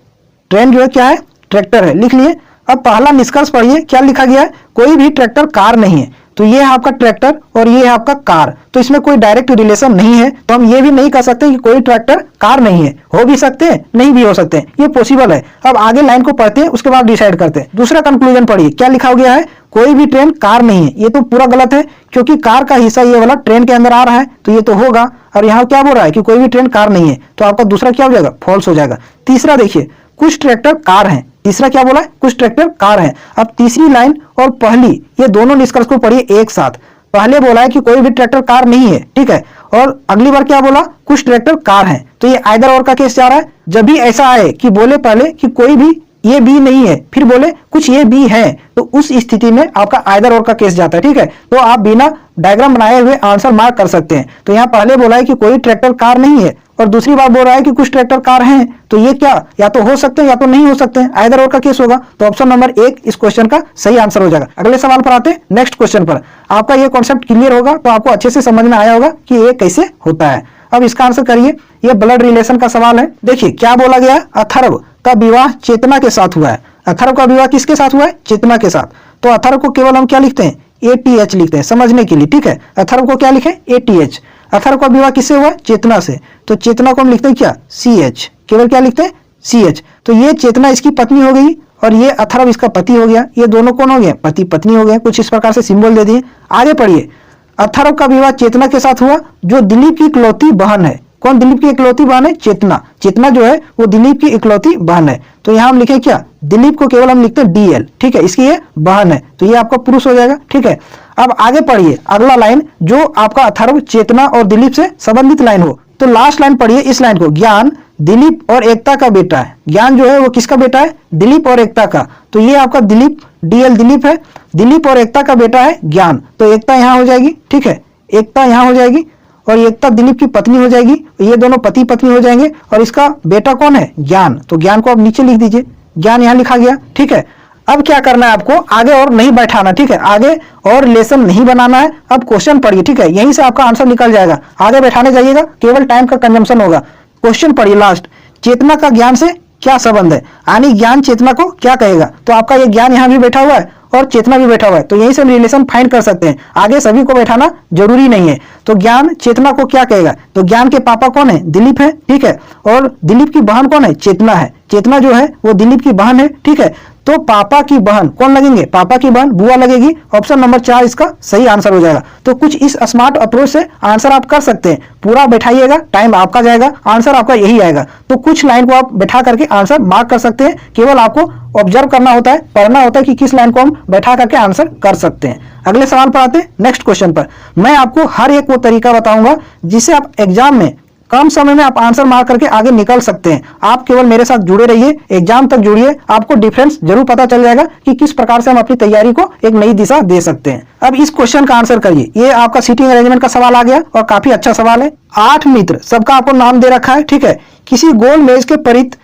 ट्रेन जो है क्या है ट्रैक्टर है लिख लिए। अब पहला निष्कर्ष पढ़िए क्या लिखा गया है, कोई भी ट्रैक्टर कार नहीं है, तो ये है आपका ट्रैक्टर और ये है आपका कार, तो इसमें कोई डायरेक्ट रिलेशन नहीं है। तो हम ये भी नहीं कह सकते कि कोई ट्रैक्टर कार नहीं है, हो भी सकते हैं नहीं भी हो सकते हैं, ये पॉसिबल है। अब आगे लाइन को पढ़ते हैं उसके बाद डिसाइड करते हैं। दूसरा कंक्लूजन पढ़िए क्या लिखा गया है, कोई भी ट्रेन कार नहीं है, ये तो पूरा गलत है क्योंकि कार का हिस्सा ये वाला ट्रेन के अंदर आ रहा है तो ये तो होगा, और यहाँ क्या बोल रहा है कि कोई भी ट्रेन कार नहीं है, तो आपका दूसरा क्या हो जाएगा फॉल्स हो जाएगा। तीसरा देखिए कुछ ट्रैक्टर कार हैं, तीसरा क्या बोला है, कुछ ट्रैक्टर कार हैं। अब तीसरी लाइन और पहली, ये दोनों निष्कर्ष को पढ़िए एक साथ। पहले बोला है कि कोई भी ट्रैक्टर कार नहीं है, ठीक है, और अगली बार क्या बोला, कुछ ट्रैक्टर कार हैं। तो ये आइदर और का केस जा रहा है। जब भी ऐसा आए कि बोले पहले कि कोई भी ये बी नहीं है, फिर बोले कुछ ये बी है, तो उस स्थिति में आपका आइदर और का केस जाता है, ठीक है। तो आप बिना डायग्राम बनाए हुए आंसर मार्क कर सकते हैं। तो यहाँ पहले बोला है कि कोई ट्रैक्टर कार नहीं है, और दूसरी बार बोल रहा है कि कुछ ट्रैक्टर कार हैं। तो ये क्या, या तो हो सकते हैं या तो नहीं हो सकते हैं, आइदर और का केस होगा। तो ऑप्शन नंबर 1 इस क्वेश्चन का सही आंसर हो जाएगा। अगले सवाल पर आते हैं, नेक्स्ट क्वेश्चन पर। आपका ये कॉन्सेप्ट क्लियर होगा तो आपको अच्छे से समझ में आया होगा कि ये कैसे होता है। अब इसका आंसर करिए। ये ब्लड रिलेशन का सवाल है। देखिए क्या बोला गया, अथर्व का विवाह चेतना के साथ हुआ है। अथर्व का विवाह किसके साथ हुआ है, चेतना के साथ। तो अथर्व को केवल हम क्या लिखते हैं, ATH लिखते हैं समझने के लिए, ठीक है। अथर्व को क्या लिखे, ATH। अथर्व का विवाह किससे हुआ है, चेतना से। तो चेतना को हम लिखते हैं क्या, CH, केवल क्या लिखते हैं, CH। तो ये चेतना इसकी पत्नी हो गई और ये अथर्व इसका पति हो गया। ये दोनों कौन हो गए, पति पत्नी हो गए। कुछ इस प्रकार से सिंबल दे दिए। आगे पढ़िए। अथर्व का विवाह चेतना के साथ हुआ, जो दिलीप की इकलौती बहन है। कौन दिलीप की इकलौती बहन है, चेतना। चेतना जो है वो दिलीप की इकलौती बहन है। तो यहाँ हम लिखें क्या, दिलीप को केवल हम लिखते हैं DL, ठीक है, इसकी ये बहन है। तो ये आपका पुरुष हो जाएगा, ठीक है। अब आगे पढ़िए अगला लाइन, जो आपका अथर्व, चेतना और दिलीप से संबंधित लाइन हो। तो लास्ट लाइन पढ़िए इस लाइन को, ज्ञान दिलीप और एकता का बेटा है। ज्ञान जो है वो किसका बेटा है, दिलीप और एकता का। तो ये आपका दिलीप, DL दिलीप है, दिलीप और एकता का बेटा है ज्ञान। तो एकता यहाँ हो जाएगी, ठीक है, एकता यहाँ हो जाएगी और एकता दिलीप की पत्नी हो जाएगी। ये दोनों पति पत्नी हो जाएंगे और इसका बेटा कौन है, ज्ञान। तो ज्ञान को आप नीचे लिख दीजिए, ज्ञान यहाँ लिखा गया, ठीक है। अब क्या करना है आपको, आगे और नहीं बैठाना, ठीक है, आगे और रिलेशन नहीं बनाना है। अब क्वेश्चन पढ़िए, ठीक है, यहीं से आपका आंसर निकल जाएगा। आगे बैठाने जाइएगा, केवल टाइम का कंजम्पशन होगा। क्वेश्चन पढ़िए लास्ट, चेतना का ज्ञान से क्या संबंध है, यानी ज्ञान चेतना को क्या कहेगा। तो आपका ये ज्ञान यहाँ भी बैठा हुआ है और चेतना भी बैठा हुआ है, तो यहीं से रिलेशन फाइंड कर सकते हैं। आगे सभी को बैठाना जरूरी नहीं है। तो ज्ञान चेतना को क्या कहेगा, तो ज्ञान के पापा कौन है, दिलीप है, ठीक है, और दिलीप की बहन कौन है, चेतना है। चेतना जो है वो दिलीप की बहन है, ठीक है। तो पापा की बहन कौन लगेंगे, पापा की बहन बुआ लगेगी। ऑप्शन नंबर 4 इसका सही आंसर हो जाएगा। तो कुछ इस स्मार्ट अप्रोच से आंसर आप कर सकते हैं। पूरा बैठाइएगा, टाइम आपका जाएगा, आंसर आपका यही आएगा। तो कुछ लाइन को आप बैठा करके आंसर मार्क कर सकते हैं। केवल आपको ऑब्जर्व करना होता है, पढ़ना होता है कि किस लाइन को हम बैठा करके आंसर कर सकते हैं। अगले सवाल पर आते हैं, नेक्स्ट क्वेश्चन पर। मैं आपको हर एक वो तरीका बताऊंगा जिससे आप एग्जाम में कम समय में आप आंसर मार करके आगे निकल सकते हैं। आप केवल मेरे साथ जुड़े रहिए, एग्जाम तक जुड़िए, आपको डिफरेंस जरूर पता चल जाएगा कि किस प्रकार से हम अपनी तैयारी को एक नई दिशा दे सकते हैं। अब इस क्वेश्चन का आंसर करिए। ये आपका सीटिंग अरेंजमेंट का सवाल आ गया और काफी अच्छा सवाल है। 8 मित्र, सबका आपको नाम दे रखा है, ठीक है। किसी गोल मेज के परित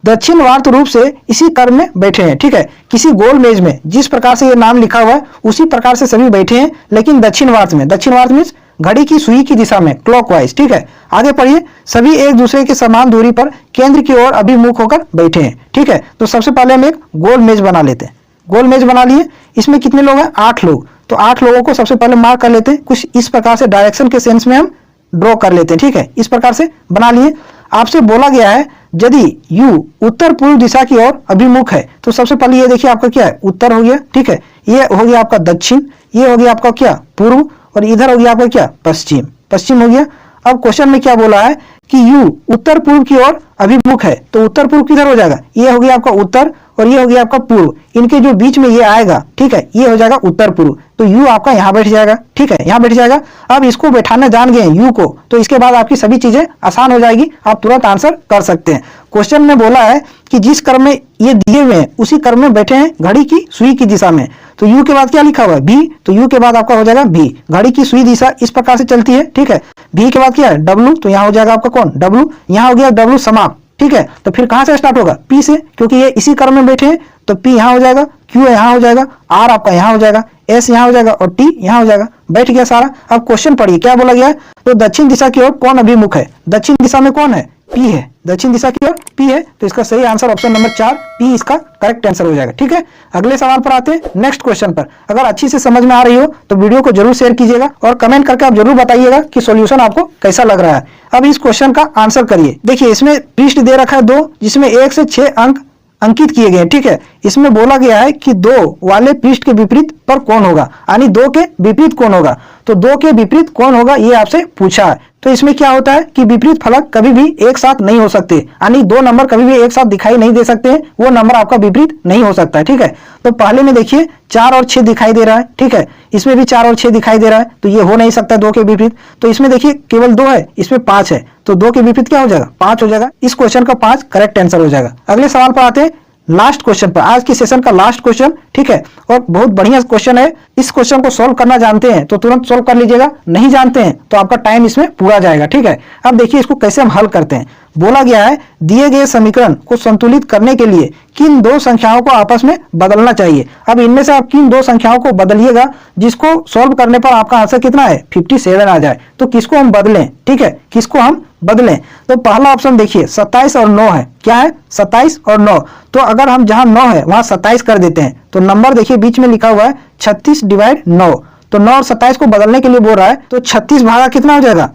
दक्षिणवार्त रूप से इसी क्रम में बैठे हैं, ठीक है। किसी गोल मेज में जिस प्रकार से ये नाम लिखा हुआ है उसी प्रकार से सभी बैठे हैं, लेकिन दक्षिणवार्त में। दक्षिणवार्त मीन्स घड़ी की सुई की दिशा में, क्लॉकवाइज, ठीक है। आगे पढ़िए। सभी एक दूसरे के समान दूरी पर केंद्र की ओर अभिमुख होकर बैठे हैं, ठीक है। तो सबसे पहले हम एक गोल मेज बना लेते हैं। गोल मेज बना लिए। इसमें कितने लोग हैं, 8 लोग। तो 8 लोगों को सबसे पहले मार्क कर लेते हैं। कुछ इस प्रकार से डायरेक्शन के सेंस में हम ड्रॉ कर लेते हैं, ठीक है। इस प्रकार से बना लिए। आपसे बोला गया है यदि U उत्तर पूर्व दिशा की ओर अभिमुख है, तो सबसे पहले ये देखिए आपका क्या है, उत्तर हो गया, ठीक है। ये हो गया आपका दक्षिण, ये हो गया आपका क्या, पूर्व, और इधर हो गया आपका क्या, पश्चिम। पश्चिम हो गया। अब क्वेश्चन में क्या बोला है कि U उत्तर पूर्व की ओर अभिमुख है, तो उत्तर पूर्व किधर हो जाएगा, ये हो गया आपका उत्तर और ये हो गया आपका पूर्व। इनके जो बीच में ये आएगा, ठीक है, ये हो जाएगा उत्तर पूर्व। तो U आपका यहाँ बैठ जाएगा, ठीक है, यहाँ बैठ जाएगा। अब इसको बैठाना जान गए U को, तो इसके बाद आपकी सभी चीजें आसान हो जाएगी, आप तुरंत आंसर कर सकते हैं। क्वेश्चन में बोला है कि जिस क्रम में ये दिए हुए हैं उसी क्रम में बैठे हैं घड़ी की सुई की दिशा में। तो U के बाद क्या लिखा हुआ है, B, तो U के बाद आपका हो जाएगा B। घड़ी की सुई दिशा इस प्रकार से चलती है, ठीक है। B के बाद क्या है, W, तो यहाँ हो जाएगा आपका कौन, W। यहाँ हो गया W समाप्त, ठीक है। तो फिर कहां से स्टार्ट होगा, P से, क्योंकि ये इसी क्रम में बैठे हैं। तो P यहाँ हो जाएगा, Q यहाँ हो जाएगा, R आपका यहाँ हो जाएगा, S यहाँ हो जाएगा और T यहाँ हो जाएगा। बैठ गया सारा। अब क्वेश्चन पढ़िए क्या बोला गया है। तो दक्षिण दिशा की ओर कौन अभिमुख है, दक्षिण दिशा में कौन है, P है। दक्षिण दिशा की ओर P है, तो इसका सही आंसर ऑप्शन नंबर 4 P इसका करेक्ट आंसर हो जाएगा, ठीक है। अगले सवाल पर आते हैं, नेक्स्ट क्वेश्चन पर। अगर अच्छी से समझ में आ रही हो तो वीडियो को जरूर शेयर कीजिएगा और कमेंट करके आप जरूर बताइएगा कि सॉल्यूशन आपको कैसा लग रहा है। अब इस क्वेश्चन का आंसर करिए। देखिए इसमें पृष्ठ दे रखा है 2, जिसमें 1 से 6 अंक अंकित किए गए, ठीक है। इसमें बोला गया है कि 2 वाले पृष्ठ के विपरीत पर कौन होगा, यानी 2 के विपरीत कौन होगा। तो 2 के विपरीत कौन होगा ये आपसे पूछा है। तो इसमें क्या होता है कि विपरीत फलक कभी भी एक साथ नहीं हो सकते, यानी दो नंबर कभी भी एक साथ दिखाई नहीं दे सकते हैं, वो नंबर आपका विपरीत नहीं हो सकता है। ठीक है, तो पहले में देखिए 4 और 6 दिखाई दे रहा है। ठीक है, इसमें भी 4 और 6 दिखाई दे रहा है, तो ये हो नहीं सकता 2 के विपरीत। तो इसमें देखिए केवल 2 है, इसमें 5 है, तो 2 के विपरीत क्या हो जाएगा, 5 हो जाएगा। इस क्वेश्चन का 5 करेक्ट आंसर हो जाएगा। अगले सवाल पर आते हैं, लास्ट क्वेश्चन पर, आज की सेशन का लास्ट क्वेश्चन। ठीक है, और बहुत बढ़िया क्वेश्चन है। इस क्वेश्चन को सॉल्व करना जानते हैं तो तुरंत सॉल्व कर लीजिएगा, नहीं जानते हैं तो आपका टाइम इसमें पूरा जाएगा। ठीक है, अब देखिए इसको कैसे हम हल करते हैं। बोला गया है दिए गए समीकरण को संतुलित करने के लिए किन दो संख्याओं को आपस में बदलना चाहिए। अब इनमें से आप किन दो संख्याओं को बदलिएगा जिसको सॉल्व करने पर आपका आंसर कितना है, 57 आ जाए। तो किसको हम बदलें, ठीक है, किसको हम बदलें। तो पहला ऑप्शन देखिए 27 और 9 है। क्या है, 27 और 9। तो अगर हम जहां 9 है वहां 27 कर देते हैं तो नंबर देखिए बीच में लिखा हुआ है 36/9। तो 9 और 27 को बदलने के लिए बोल रहा है, तो 36 भागा कितना हो जाएगा,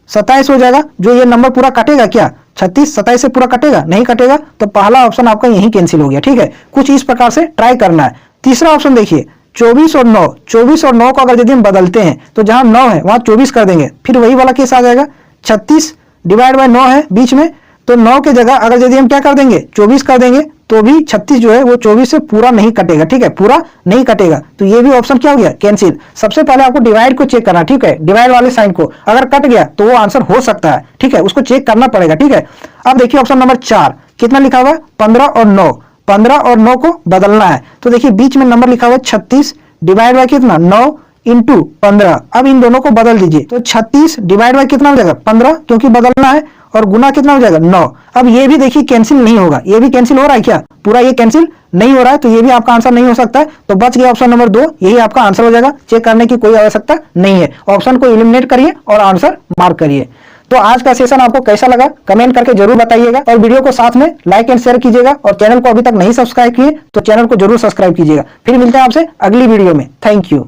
27 हो जाएगा। जो ये नंबर पूरा कटेगा क्या, 36 27 से पूरा कटेगा, नहीं कटेगा। तो पहला ऑप्शन आपका यही कैंसिल हो गया। ठीक है, कुछ इस प्रकार से ट्राई करना है। तीसरा ऑप्शन देखिए 24 और 9। 24 और 9 को अगर यदि हम बदलते हैं तो जहां 9 है वहां 24 कर देंगे, फिर वही वाला केस आ जाएगा। 36/9 है बीच में, तो 9 के जगह अगर यदि हम क्या कर देंगे, 24 कर देंगे, तो भी 36 जो है वो 24 से पूरा नहीं कटेगा। ठीक है, पूरा नहीं कटेगा, तो ये भी ऑप्शन क्या हो गया, कैंसिल। सबसे पहले आपको डिवाइड को चेक करना। ठीक है, डिवाइड वाले साइन को अगर कट गया तो वो आंसर हो सकता है। ठीक है, उसको चेक करना पड़ेगा। ठीक है, अब देखिए ऑप्शन नंबर 4 कितना लिखा हुआ है, 15 और 9। 15 और 9 को बदलना है, तो देखिए बीच में नंबर लिखा हुआ है 36 डिवाइड बाय कितना, 9 इंटू 15। अब इन दोनों को बदल दीजिए, तो 36 डिवाइड बाय कितना हो जाएगा, 15, क्योंकि बदलना है, और गुना कितना हो जाएगा, 9। अब ये भी देखिए कैंसिल नहीं होगा, ये भी कैंसिल हो रहा है क्या, पूरा ये कैंसिल नहीं हो रहा है, तो ये भी आपका आंसर नहीं हो सकता है। तो बच गया ऑप्शन नंबर 2, यही आपका आंसर हो जाएगा। चेक करने की कोई आवश्यकता नहीं है, ऑप्शन को एलिमिनेट करिए और आंसर मार्क करिए। तो आज का सेशन आपको कैसा लगा कमेंट करके जरूर बताइएगा, और वीडियो को साथ में लाइक एंड शेयर कीजिएगा, और चैनल को अभी तक नहीं सब्सक्राइब किए तो चैनल को जरूर सब्सक्राइब कीजिएगा। फिर मिलते हैं आपसे अगली वीडियो में। Thank you.